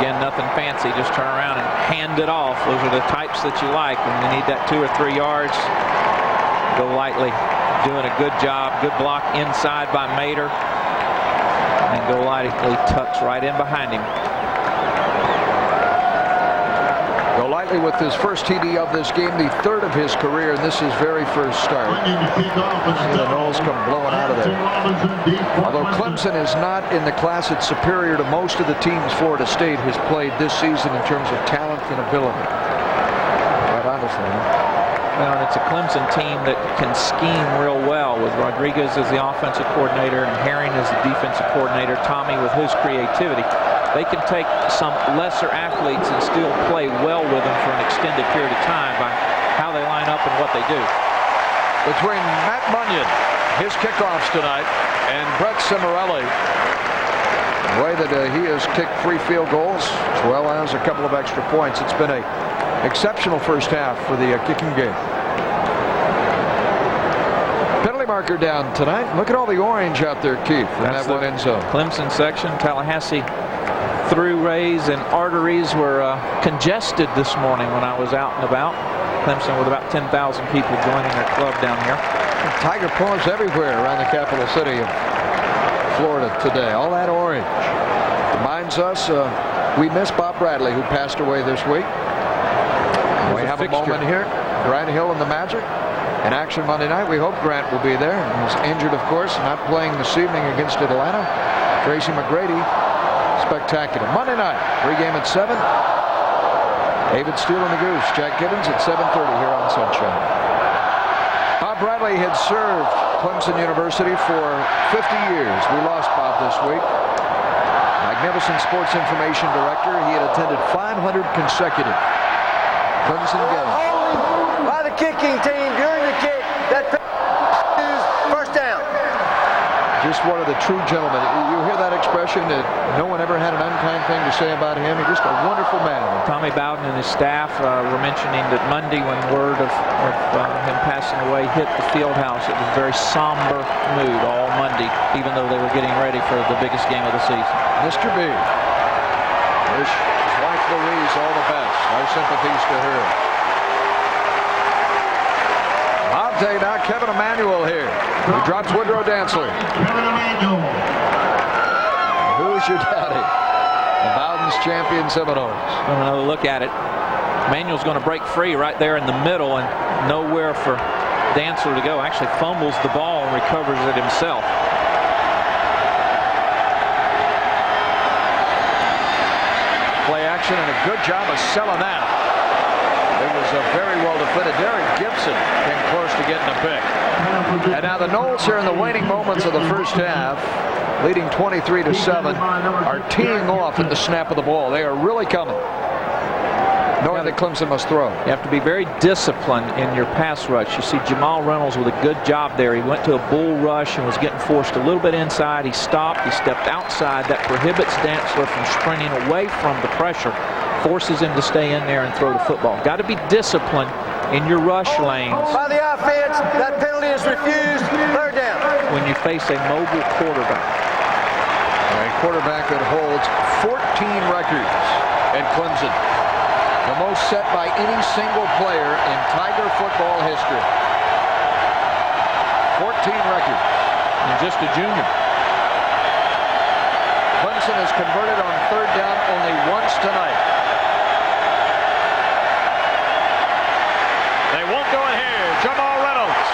Again, nothing fancy, just turn around and hand it off. Those are the types that you like when you need that 2 or 3 yards. Golightly doing a good job. Good block inside by Mater. And Golightly tucks right in behind him. Golightly with his first TD of this game, the third of his career, and this is very first start. The Noles come blowing out of there. Although Clemson is not in the class that's superior to most of the teams Florida State has played this season in terms of talent and ability. Quite honestly. Well, and it's a Clemson team that can scheme real well with Rodriguez as the offensive coordinator and Herring as the defensive coordinator, Tommy with his creativity. They can take some lesser athletes and still play well with them for an extended period of time by how they line up and what they do. Between Matt Munyon, his kickoffs tonight, and Brett Cimarelli, the way that he has kicked 3 field goals as well as a couple of extra points, it's been a exceptional first half for the kicking game. marker down tonight. Look at all the orange out there, Keith, in that one end zone. Clemson section. Tallahassee throughways and arteries were congested this morning when I was out and about. Clemson with about 10,000 people joining their club down here. Tiger paws everywhere around the capital city of Florida today. All that orange. Reminds us we miss Bob Bradley, who passed away this week. We have a moment here. Grant Hill and the Magic in action Monday night. We hope Grant will be there. He's injured, of course, not playing this evening against Atlanta. Tracy McGrady, spectacular. Monday night, pregame at 7. David Steele and the Goose. Jack Gibbons at 7:30 here on Sunshine. Bob Bradley had served Clemson University for 50 years. We lost Bob this week. Magnificent sports information director. He had attended 500 consecutive Clemson games. By the kicking team during the kick. That first down. Just one of the true gentlemen. You hear that expression that no one ever had an unkind thing to say about him. He's just a wonderful man. Tommy Bowden and his staff were mentioning that Monday, when word of him passing away hit the field house, it was a very somber mood all Monday, even though they were getting ready for the biggest game of the season. Mr. B. Wish his wife Louise all the best. Our sympathies to her. I'll tell you now, Kevin Emanuel here. He drops Woodrow Dantzler. Who's your daddy? The Bowden's champion Seminoles. Another look at it. Emanuel's going to break free right there in the middle and nowhere for Dantzler to go. Actually fumbles the ball and recovers it himself. Play action and a good job of selling that. It was a very well defended. Derek Gibson came close to getting a pick. And now the Noles here in the waning moments of the first half, leading 23-7, are teeing off at the snap of the ball. They are really coming, knowing that Clemson must throw. You have to be very disciplined in your pass rush. You see Jamal Reynolds with a good job there. He went to a bull rush and was getting forced a little bit inside. He stopped. He stepped outside. That prohibits Dantzler from sprinting away from the pressure. Forces him to stay in there and throw the football. Got to be disciplined in your rush lanes. By the offense, that penalty is refused. Third down. When you face a mobile quarterback. A quarterback that holds 14 records at Clemson. The most set by any single player in Tiger football history. 14 records. And just a junior. Clemson has converted on third down only once tonight. They won't go in here. Jamal Reynolds.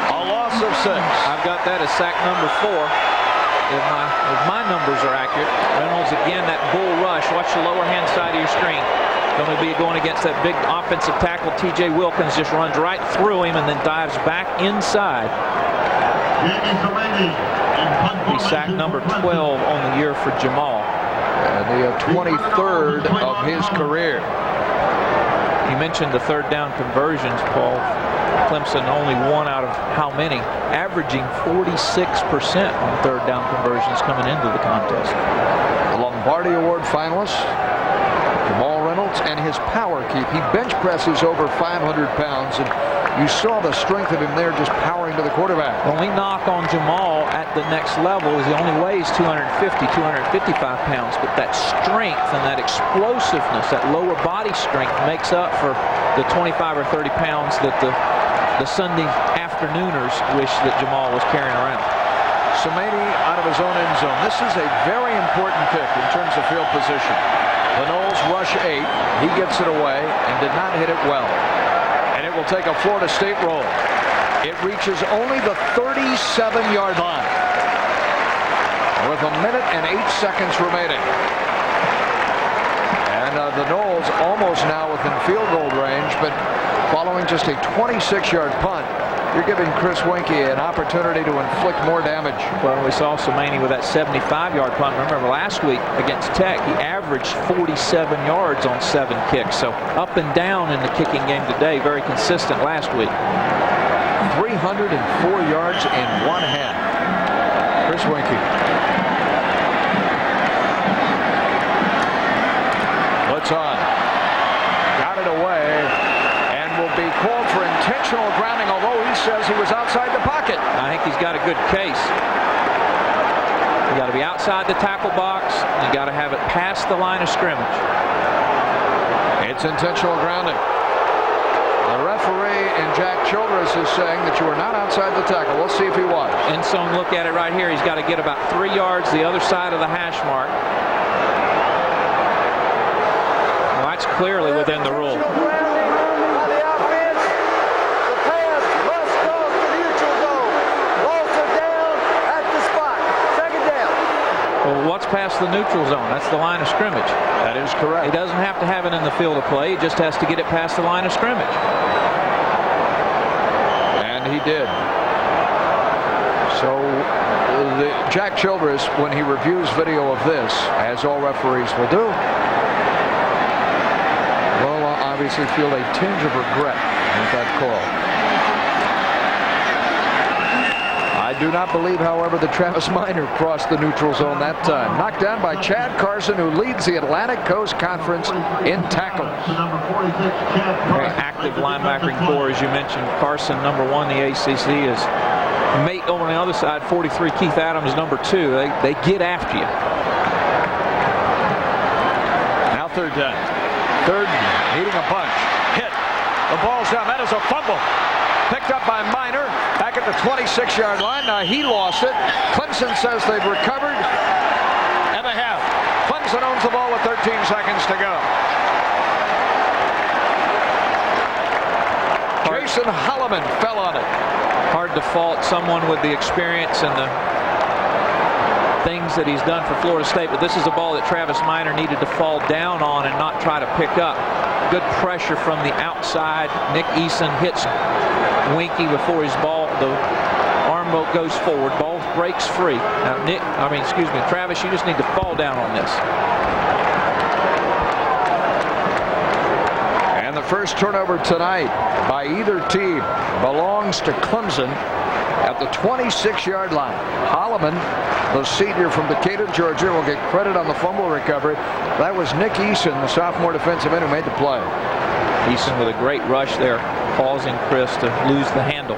A loss of 6. I've got that as sack number 4. If my numbers are accurate. Reynolds again, that bull rush. Watch the lower hand side of your screen. Going to be going against that big offensive tackle. T.J. Wilkins just runs right through him and then dives back inside. He's sack number 12 on the year for Jamal. And the 23rd of his career. You mentioned the third down conversions, Paul. Clemson only one out of how many? Averaging 46% on third down conversions coming into the contest. The Lombardi Award finalist, Jamal Reynolds, and his power keep. He bench presses over 500 pounds, and you saw the strength of him there just powering to the quarterback. The only knock on Jamal at the next level is he only weighs 250, 255 pounds, but that strength and that explosiveness, that lower body strength makes up for the 25 or 30 pounds that the Sunday afternooners wish that Jamal was carrying around. Semaney out of his own end zone. This is a very important kick in terms of field position. The Noles rush 8. He gets it away and did not hit it well. And it will take a Florida State roll. It reaches only the 37-yard line with a minute and 8 seconds remaining. And the Noles almost now within field goal range, but following just a 26-yard punt, you're giving Chris Weinke an opportunity to inflict more damage. Well, we saw Semaney with that 75-yard punt. Remember last week against Tech, he averaged 47 yards on 7 kicks. So up and down in the kicking game today, very consistent last week. 304 yards in one half. Chris Weinke. Blitz on. Got it away. says he was outside the pocket. I think he's got a good case. You got to be outside the tackle box. You got to have it past the line of scrimmage. It's intentional grounding. The referee and Jack Childress is saying that you were not outside the tackle. We'll see if he was. And so look at it right here. He's got to get about 3 yards the other side of the hash mark. Well, that's clearly within the rule. Well, what's past the neutral zone? That's the line of scrimmage. That is correct. He doesn't have to have it in the field of play. He just has to get it past the line of scrimmage. And he did. So Jack Childress, when he reviews video of this, as all referees will do, will obviously feel a tinge of regret with that call. I do not believe, however, that Travis Minor crossed the neutral zone that time. Knocked down by Chad Carson, who leads the Atlantic Coast Conference in tackles. Very active linebacking core, as you mentioned. Carson, number 1, the ACC, is mate on the other side, 43, Keith Adams, number 2. They get after you. Now third down. Third, needing a punch. Hit. The ball's down. That is a fumble. Picked up by Minor back at the 26-yard line. Now he lost it. Clemson says they've recovered, and they have. Clemson owns the ball with 13 seconds to go. Jason Holloman fell on it. Hard to fault someone with the experience and the things that he's done for Florida State, but this is a ball that Travis Minor needed to fall down on and not try to pick up. Good pressure from the outside. Nick Eason hits Winky before his ball, the arm goes forward. Ball breaks free. Now, Travis, you just need to fall down on this. And the first turnover tonight by either team belongs to Clemson at the 26-yard line. Holloman, the senior from Decatur, Georgia, will get credit on the fumble recovery. That was Nick Eason, the sophomore defensive end, who made the play. Eason with a great rush there, causing Chris to lose the handle.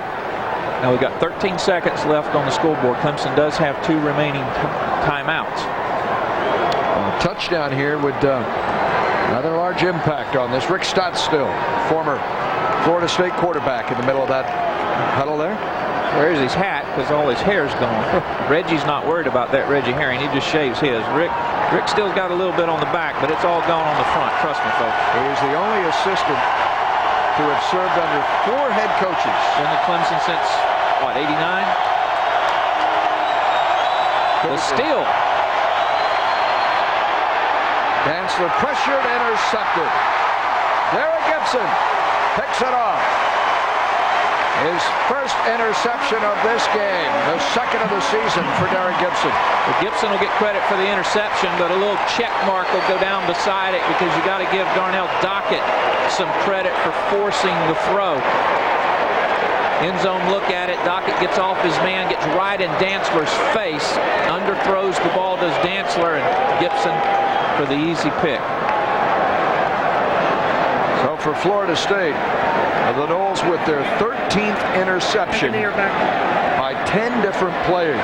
Now we've got 13 seconds left on the scoreboard. Clemson does have 2 remaining timeouts. A touchdown here would another large impact on this. Rick Stottstill, former Florida State quarterback, in the middle of that huddle there. Where's his hat? Because all his hair's gone. Reggie's not worried about that Reggie Herring. He just shaves his. Rick still's got a little bit on the back, but it's all gone on the front. Trust me, folks. He's the only assistant to have served under 4 head coaches. Been to Clemson since, what, 89? The steal. Dantzler pressured, intercepted. Derek Gibson picks it off. His first interception of this game, the second of the season for Derek Gibson. Well, Gibson will get credit for the interception, but a little check mark will go down beside it because you got to give Darnell Dockett some credit for forcing the throw. End zone look at it. Dockett gets off his man, gets right in Dantzler's face, underthrows the ball, does Dantzler, and Gibson for the easy pick. So for Florida State, the Noles with their 13th interception by 10 different players.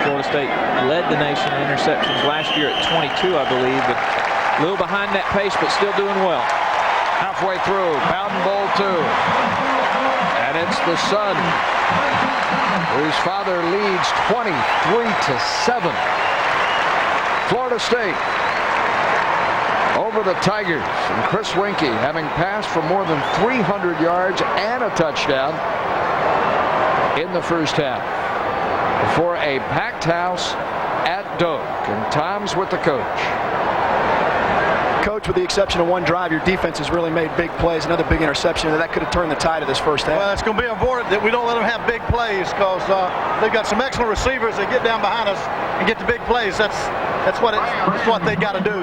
Florida State led the nation in interceptions last year at 22, I believe, but a little behind that pace, but still doing well. Halfway through, Bowden Bowl II. And it's the son whose father leads 23-7. Florida State over the Tigers, and Chris Winky having passed for more than 300 yards and a touchdown in the first half before a packed house at Doak. And Tom's with the coach. Coach, with the exception of one drive, your defense has really made big plays. Another big interception, and that could have turned the tide of this first half. Well, it's going to be important that we don't let them have big plays because they've got some excellent receivers that get down behind us and get the big plays. That's what they got to do.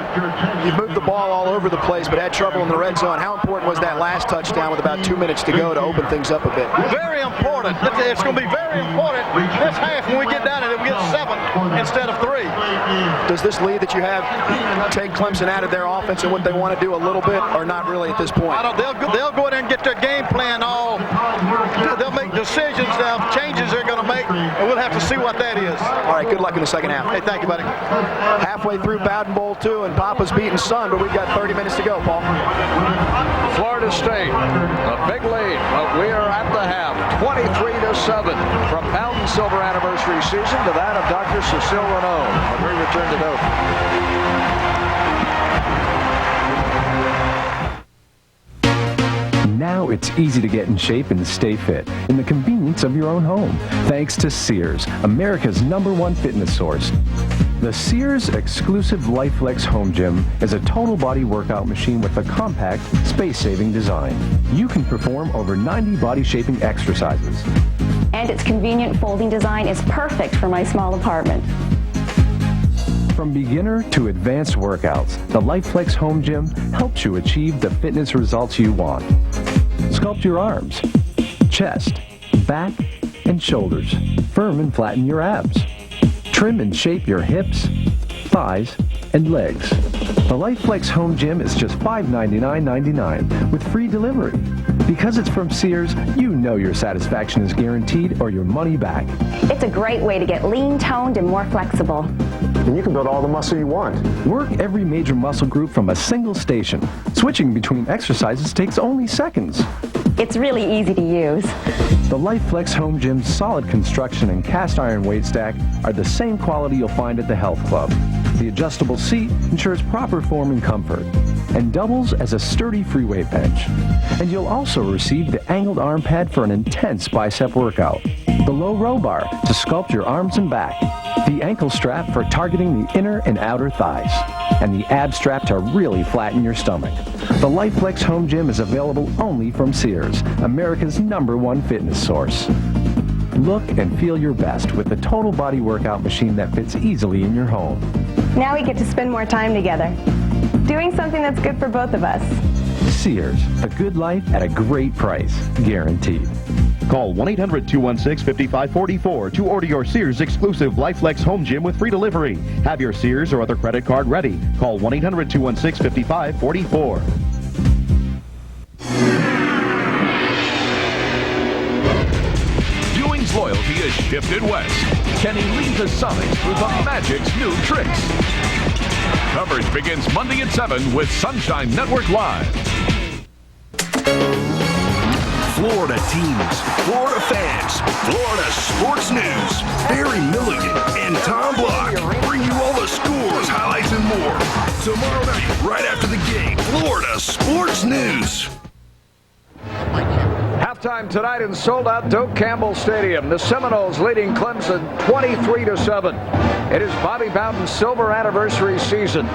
You've moved the ball all over the place, but had trouble in the red zone. How important was that last touchdown with about 2 minutes to go to open things up a bit? Very important. It's going to be very important this half when we get down and we get 7 instead of 3. Does this lead that you have take Clemson out of their offense and what they want to do a little bit, or not really at this point? They'll go in there and get their game plan all. They'll make decisions, changes they're going to make, and we'll have to see what that is. All right, good luck in the second half. Hey, thank you, buddy. Halfway through Bowden Bowl II, and Papa's beating Son, but we've got 30 minutes to go, Paul. Florida State, a big lead, but we are at the half, 23-7, from Bowden Silver Anniversary season to that of Dr. Cecil Rau. When we return to Doak. Now it's easy to get in shape and stay fit in the convenience of your own home, thanks to Sears, America's #1 fitness source. The Sears exclusive LifeFlex Home Gym is a total body workout machine with a compact, space-saving design. You can perform over 90 body-shaping exercises. And its convenient folding design is perfect for my small apartment. From beginner to advanced workouts, the LifeFlex Home Gym helps you achieve the fitness results you want. Sculpt your arms, chest, back, and shoulders. Firm and flatten your abs. Trim and shape your hips, thighs, and legs. The LifeFlex Home Gym is just $599.99 with free delivery. Because it's from Sears, you know your satisfaction is guaranteed or your money back. It's a great way to get lean, toned, and more flexible. And you can build all the muscle you want. Work every major muscle group from a single station. Switching between exercises takes only seconds. It's really easy to use. The LifeFlex Home Gym's solid construction and cast iron weight stack are the same quality you'll find at the health club. The adjustable seat ensures proper form and comfort and doubles as a sturdy free weight bench. And you'll also receive the angled arm pad for an intense bicep workout, the low row bar to sculpt your arms and back, the ankle strap for targeting the inner and outer thighs, and the ab strap to really flatten your stomach. The LifeFlex Home Gym is available only from Sears, America's #1 fitness source. Look and feel your best with the total body workout machine that fits easily in your home. Now we get to spend more time together, doing something that's good for both of us. Sears, a good life at a great price, guaranteed. Call 1-800-216-5544 to order your Sears exclusive LifeFlex Home Gym with free delivery. Have your Sears or other credit card ready. Call 1-800-216-5544. Ewing's loyalty is shifted west. Can he lead the Sonics through the Magic's new tricks? Coverage begins Monday at 7 with Sunshine Network Live. Florida teams, Florida fans, Florida sports news. Barry Milligan and Tom Block bring you all the scores, highlights, and more. Tomorrow night, right after the game, Florida Sports News. Halftime tonight in sold-out Doak Campbell Stadium. The Seminoles leading Clemson 23-7. It is Bobby Bowden's silver anniversary season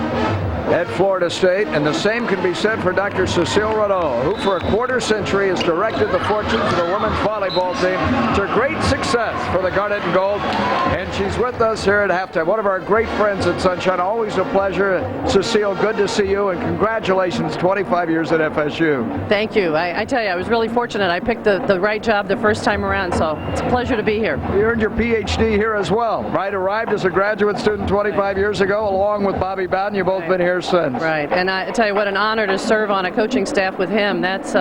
at Florida State, and the same can be said for Dr. Cecil Rau, who for a quarter century has directed the fortunes of the women's volleyball team to great success for the Garnet and Gold, and she's with us here at halftime. One of our great friends at Sunshine, always a pleasure. Cecile, good to see you, and congratulations, 25 years at FSU. Thank you. I tell you, I was really fortunate. I picked the right job the first time around, so it's a pleasure to be here. You earned your PhD here as well, right? Arrived as a graduate student 25 years ago, along with Bobby Bowden. You've both been here since. Right, and I tell you what, an honor to serve on a coaching staff with him. That's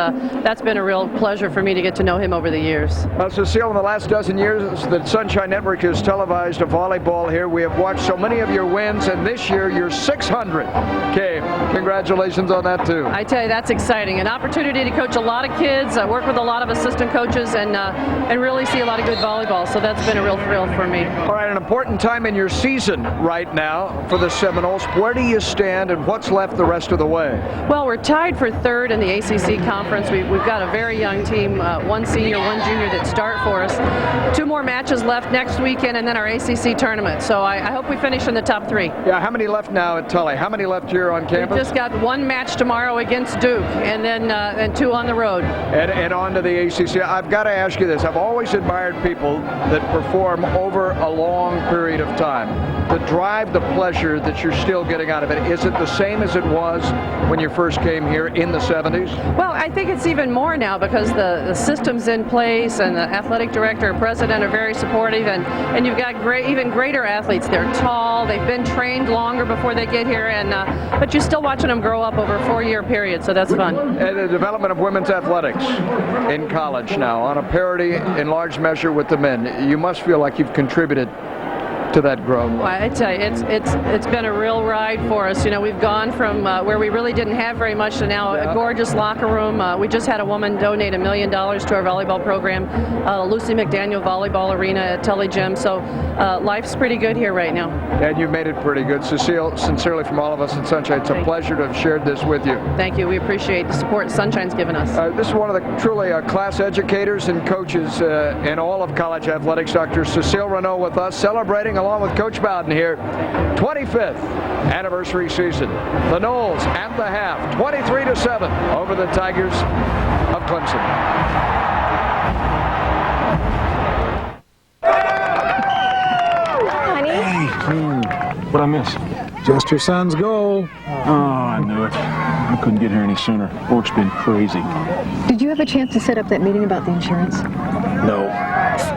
been a real pleasure for me to get to know him over the years. Cecile, in the last dozen years that Sunshine Network has televised a volleyball here, we have watched so many of your wins, and this year your 600 came. Congratulations on that too. I tell you, that's exciting. An opportunity to coach a lot of kids, work with a lot of assistant coaches, and really see a lot of good volleyball. So that's been a real thrill for me. All right, an important time in your season right now for the Seminoles. Where do you stand, and what's left the rest of the way? Well, we're tied for third in the ACC conference. We've got a very young team, one senior, one junior that start for us. 2 more matches left next weekend, and then our ACC tournament. So I hope we finish in the top 3. Yeah, how many left now at Tully? How many left here on campus? We just got 1 match tomorrow against Duke, and then 2 on the road. And on to the ACC. I've got to ask you this. I've always admired people that perform over a long period of time. time, the drive, the pleasure that you're still getting out of it, is it the same as it was when you first came here in the 70s? Well, I think it's even more now because the system's in place and the athletic director and president are very supportive, and you've got even greater athletes. They're tall, they've been trained longer before they get here, and but you're still watching them grow up over a 4-year period, so that's fun. And the development of women's athletics in college now, on a parity in large measure with the men, you must feel like you've contributed to that growth. Well, I tell you, it's been a real ride for us. You know, we've gone from where we really didn't have very much to now a gorgeous locker room. We just had a woman donate $1 million to our volleyball program, Lucy McDaniel Volleyball Arena at Tully Gym. So life's pretty good here right now. And you've made it pretty good. Cecile, sincerely from all of us at Sunshine, it's a pleasure to have shared this with you. Thank you. We appreciate the support Sunshine's given us. This is one of the truly class educators and coaches in all of college athletics, Dr. Cecil Rau with us, celebrating along with Coach Bowden here, 25th anniversary season. The Noles at the half, 23-7 over the Tigers of Clemson. What'd I miss? Just your son's goal. Oh, I knew it. I couldn't get here any sooner. Work's been crazy. Did you have a chance to set up that meeting about the insurance? No.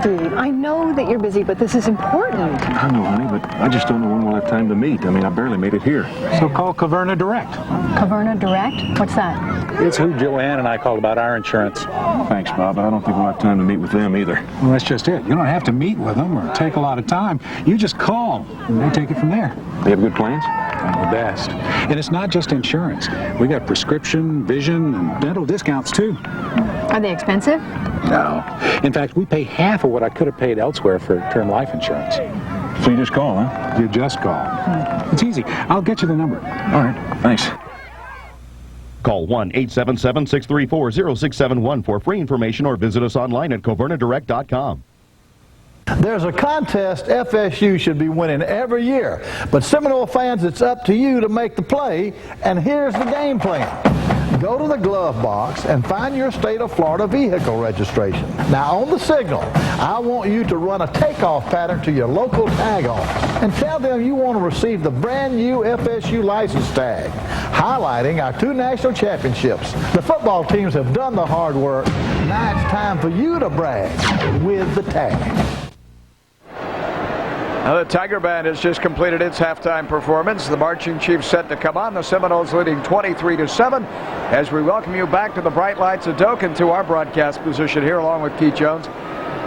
Steve, I know that you're busy, but this is important. I know, honey, but I just don't know when we'll have time to meet. I mean, I barely made it here. So call Caverna Direct. Caverna Direct? What's that? It's who Joanne and I called about our insurance. Thanks, Bob, but I don't think we'll have time to meet with them either. Well, that's just it. You don't have to meet with them or take a lot of time. You just call, and they take it from there. They have good plans? The best. And it's not just insurance. We got prescription, vision, and dental discounts, too. Are they expensive? No. In fact, we pay half of what I could have paid elsewhere for term life insurance. So you just call, huh? You just call. It's easy. I'll get you the number. All right. Thanks. Call 1-877-634-0671 for free information or visit us online at covernadirect.com. There's a contest FSU should be winning every year, but Seminole fans, it's up to you to make the play, and here's the game plan. Go to the glove box and find your state of Florida vehicle registration. Now on the signal, I want you to run a takeoff pattern to your local tag office and tell them you want to receive the brand new FSU license tag, highlighting our 2 national championships. The football teams have done the hard work. Now it's time for you to brag with the tag. Now the Tiger Band has just completed its halftime performance. The marching chiefs set to come on. The Seminoles leading 23-7 as we welcome you back to the bright lights of Doak and to our broadcast position here along with Keith Jones.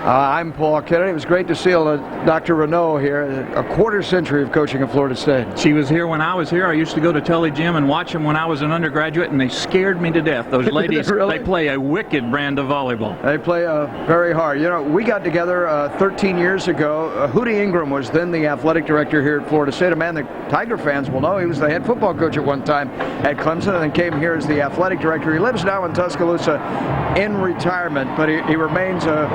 I'm Paul Kennedy. It was great to see Dr. Renaud here, a quarter century of coaching at Florida State. She was here when I was here. I used to go to Tully Gym and watch them when I was an undergraduate, and they scared me to death. Those ladies, Really? They play a wicked brand of volleyball. They play very hard. You know, we got together 13 years ago. Hootie Ingram was then the athletic director here at Florida State, a man that Tiger fans will know. He was the head football coach at one time at Clemson and then came here as the athletic director. He lives now in Tuscaloosa in retirement, but he remains a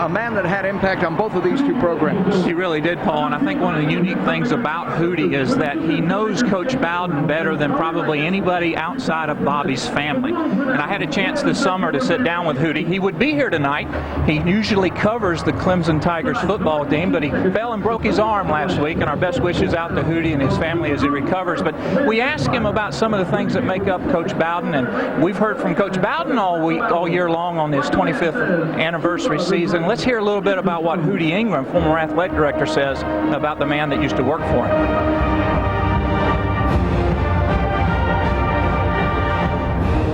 man that had impact on both of these 2 programs. He really did, Paul, and I think one of the unique things about Hootie is that he knows Coach Bowden better than probably anybody outside of Bobby's family. And I had a chance this summer to sit down with Hootie. He would be here tonight. He usually covers the Clemson Tigers football team, but he fell and broke his arm last week, and our best wishes out to Hootie and his family as he recovers. But we asked him about some of the things that make up Coach Bowden, and we've heard from Coach Bowden all year long on this 25th anniversary season. Let's hear a little bit about what Hootie Ingram, former athletic director, says about the man that used to work for him.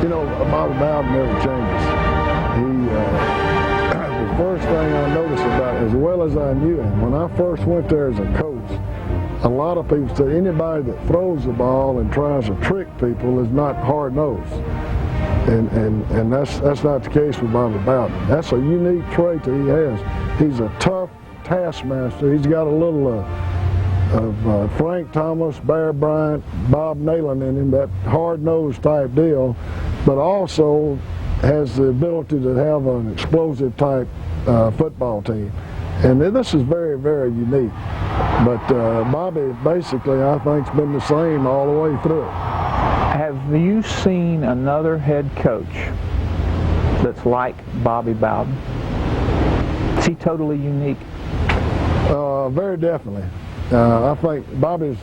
You know, Bobby Bowden never changes. The first thing I noticed about, as well as I knew him, when I first went there as a coach, a lot of people say anybody that throws the ball and tries to trick people is not hard-nosed. And that's not the case with Bobby Bowden. That's a unique trait that he has. He's a tough taskmaster. He's got a little of Frank Thomas, Bear Bryant, Bob Nalen in him, that hard-nosed type deal, but also has the ability to have an explosive type football team. And this is very, very unique. But Bobby basically, I think, has been the same all the way through. Have you seen another head coach that's like Bobby Bowden? Is he totally unique? Very definitely. I think Bobby's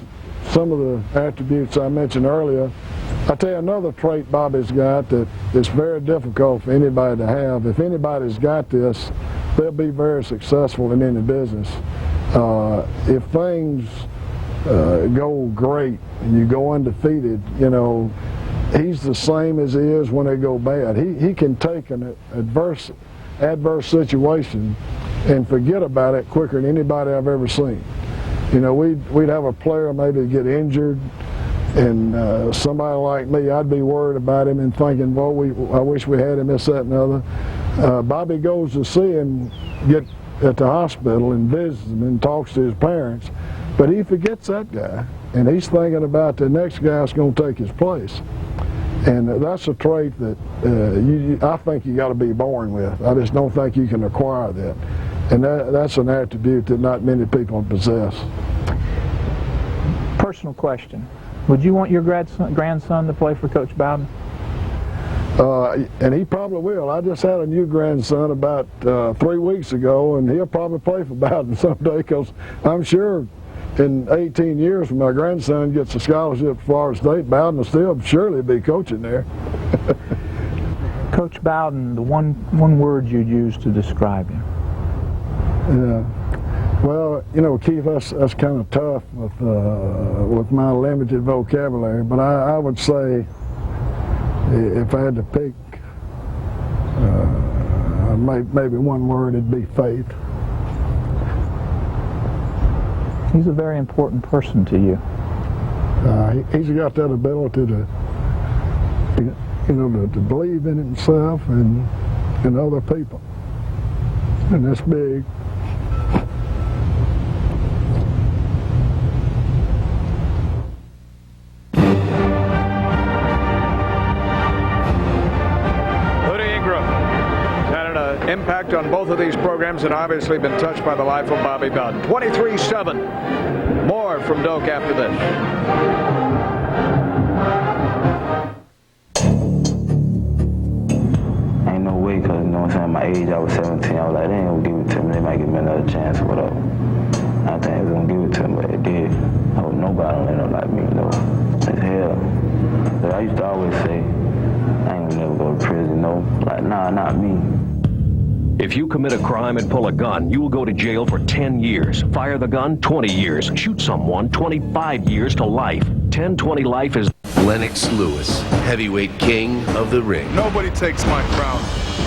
some of the attributes I mentioned earlier. I'll tell you another trait Bobby's got that is very difficult for anybody to have. If anybody's got this, they'll be very successful in any business. If things go great and you go undefeated, you know, he's the same as he is when they go bad. He can take an adverse situation and forget about it quicker than anybody I've ever seen. You know, we'd have a player maybe get injured, and somebody like me, I'd be worried about him and thinking, well, I wish we had him, this, that, and the other. Bobby goes to see him, get at the hospital and visits him and talks to his parents, but he forgets that guy, and he's thinking about the next guy that's going to take his place. And that's a trait that I think you got to be born with. I just don't think you can acquire that. And that's an attribute that not many people possess. Personal question. Would you want your grandson to play for Coach Bowden? And he probably will. I just had a new grandson about 3 weeks ago, and he'll probably play for Bowden someday, because I'm sure in 18 years when my grandson gets a scholarship for Florida State, Bowden will still surely be coaching there. Coach Bowden, the one word you'd use to describe him. Well, you know, Keith, that's kind of tough with my limited vocabulary, but I would say if I had to pick maybe one word, it'd be faith. He's a very important person to you. He's got that ability to, you know, to believe in himself and in other people, and that's big. Impact on both of these programs and obviously been touched by the life of Bobby Bowden. 23-7. More from Doak after this. Ain't no way, because, you know what I'm saying, my age, I was 17. I was like, they ain't gonna give it to me. They might give me another chance or whatever. I think they was gonna give it to me, but it did. I hope nobody don't end up like me, though. It's hell. But I used to always say, I ain't gonna never go to prison, no. Like, nah, not me. If you commit a crime and pull a gun, you will go to jail for 10 years. Fire the gun, 20 years. Shoot someone, 25 years to life. 10-20 life is... Lennox Lewis, heavyweight king of the ring. Nobody takes my crown.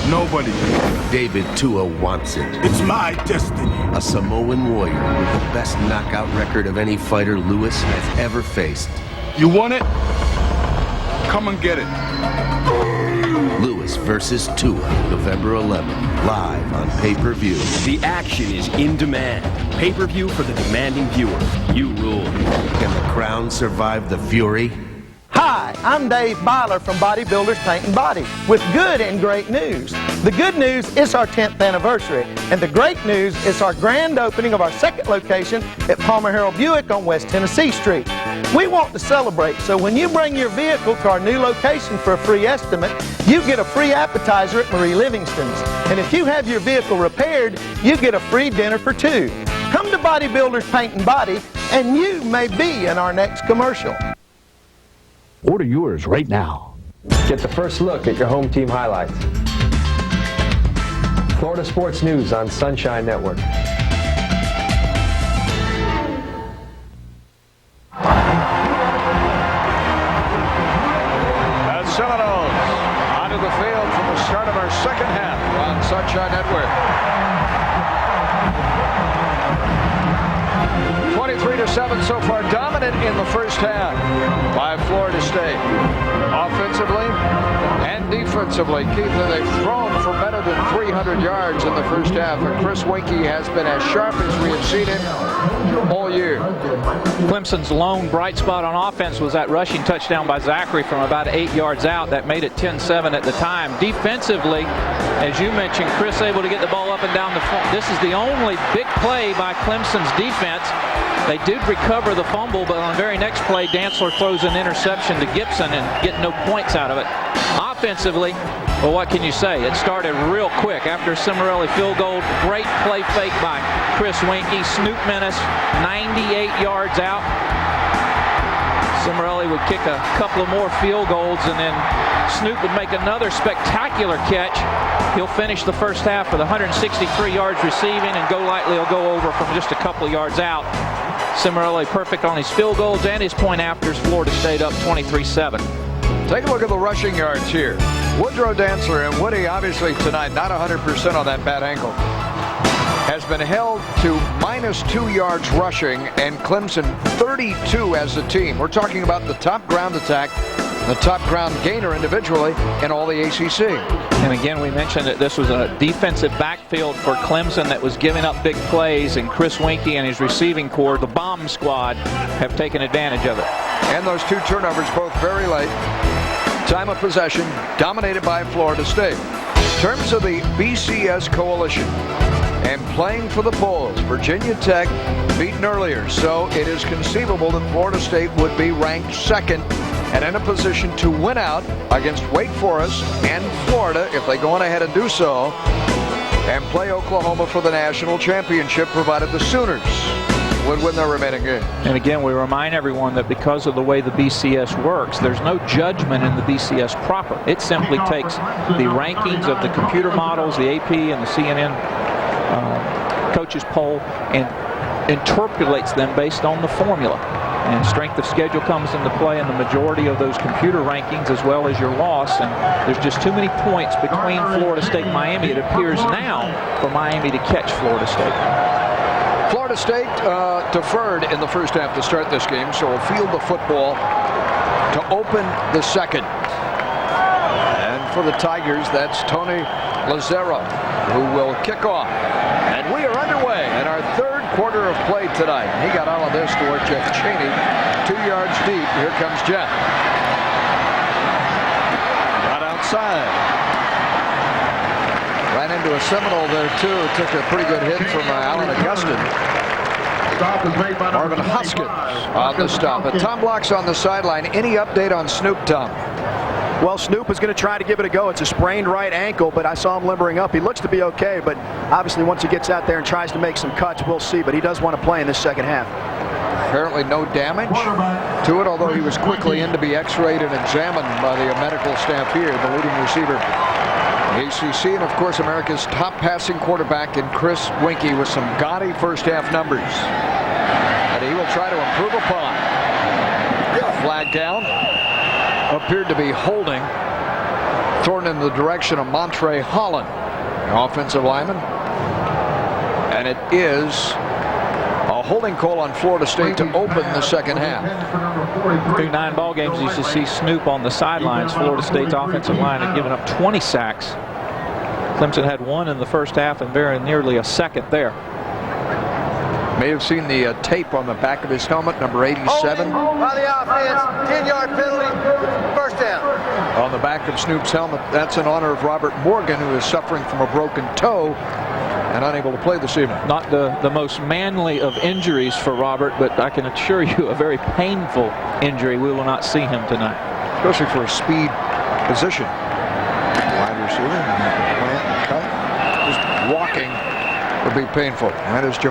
Nobody. David Tua wants it. It's my destiny. A Samoan warrior with the best knockout record of any fighter Lewis has ever faced. You want it? Come and get it. Lewis versus Tua, November 11th, live on pay-per-view. The action is in demand. Pay-per-view for the demanding viewer. You rule. Can the crown survive the fury? Hi, I'm Dave Byler from Bodybuilders Paint and Body with good and great news. The good news is our 10th anniversary, and the great news is our grand opening of our second location at Palmer Harold Buick on West Tennessee Street. We want to celebrate, so when you bring your vehicle to our new location for a free estimate, you get a free appetizer at Marie Livingston's. And if you have your vehicle repaired, you get a free dinner for two. Come to Bodybuilders Paint and Body, and you may be in our next commercial. Order yours right now. Get the first look at your home team highlights. Florida Sports News on Sunshine Network. The Seminoles onto the field from the start of our second half on Sunshine Network. 23-7 so far, dominant in the first half by Florida State. Offensively and defensively, Keith, they've thrown for better than 300 yards in the first half, and Chris Winkie has been as sharp as we have seen him all year. Clemson's lone bright spot on offense was that rushing touchdown by Zachary from about 8 yards out. That made it 10-7 at the time. Defensively, as you mentioned, Chris able to get the ball up and down the front. This is the only big play by Clemson's defense. They did recover the fumble, but on the very next play, Dantzler throws an interception to Gibson and get no points out of it. Offensively, Well, what can you say? It started real quick after a Cimarelli field goal. Great play fake by Chris Winkie. Snoop Menace, 98 yards out. Cimarelli would kick a couple of more field goals, and then Snoop would make another spectacular catch. He'll finish the first half with 163 yards receiving, and Go Lightly will go over from just a couple of yards out. Cimarelli perfect on his field goals and his point afters. Florida State up 23-7. Take a look at the rushing yards here. Woodrow Dantzler, and Woody obviously tonight not 100% on that bad ankle, has been held to -2 yards rushing, and Clemson 32 as a team. We're talking about the top ground attack, the top ground gainer individually in all the ACC. And again, we mentioned that this was a defensive backfield for Clemson that was giving up big plays, and Chris Winkie and his receiving corps, the bomb squad, have taken advantage of it. And those 2 turnovers, both very late. Time of possession dominated by Florida State. In terms of the BCS coalition and playing for the Bulls, Virginia Tech beaten earlier, so it is conceivable that Florida State would be ranked second and in a position to win out against Wake Forest and Florida if they go on ahead and do so, and play Oklahoma for the national championship, provided the Sooners would win their remaining game. And again, we remind everyone that because of the way the BCS works, there's no judgment in the BCS proper. It simply takes the rankings of the computer models, the AP and the CNN coaches poll, and interpolates them based on the formula. And strength of schedule comes into play in the majority of those computer rankings, as well as your loss. And there's just too many points between Florida State and Miami, it appears now, for Miami to catch Florida State. Florida State deferred in the first half to start this game, so will field the football to open the second. And for the Tigers, that's Tony Lazzaro, who will kick off. And we are underway in our third quarter of play tonight. He got all of this toward Jeff Cheney. 2 yards deep. Here comes Jeff. Got outside. Ran into a Seminole there, too. Took a pretty good hit from Alan Augustin. Marvin Hoskins on the stop. But Tom Block's on the sideline. Any update on Snoop, Tom? Well, Snoop is going to try to give it a go. It's a sprained right ankle, but I saw him limbering up. He looks to be okay, but obviously once he gets out there and tries to make some cuts, we'll see. But he does want to play in this second half. Apparently no damage to it, although he was quickly in to be x-rayed and examined by the medical staff here, the leading receiver. ACC, and of course America's top passing quarterback in Chris Winkie with some gaudy first half numbers that he will try to improve upon. Flag down. Appeared to be holding, thrown in the direction of Montre Holland, the offensive lineman. And it is a holding call on Florida State to open the second half. Through 9 ball games, you used to see Snoop on the sidelines. Florida State's offensive line had given up 20 sacks. Clemson had 1 in the first half and very nearly a second there. May have seen the tape on the back of his helmet, number 87. By the offense, 10-yard penalty, first down. On the back of Snoop's helmet, that's in honor of Robert Morgan, who is suffering from a broken toe and unable to play this evening. Not the most manly of injuries for Robert, but I can assure you a very painful injury. We will not see him tonight. Especially for a speed position. Wide receiver, plant and cut. Just walking would be painful. That is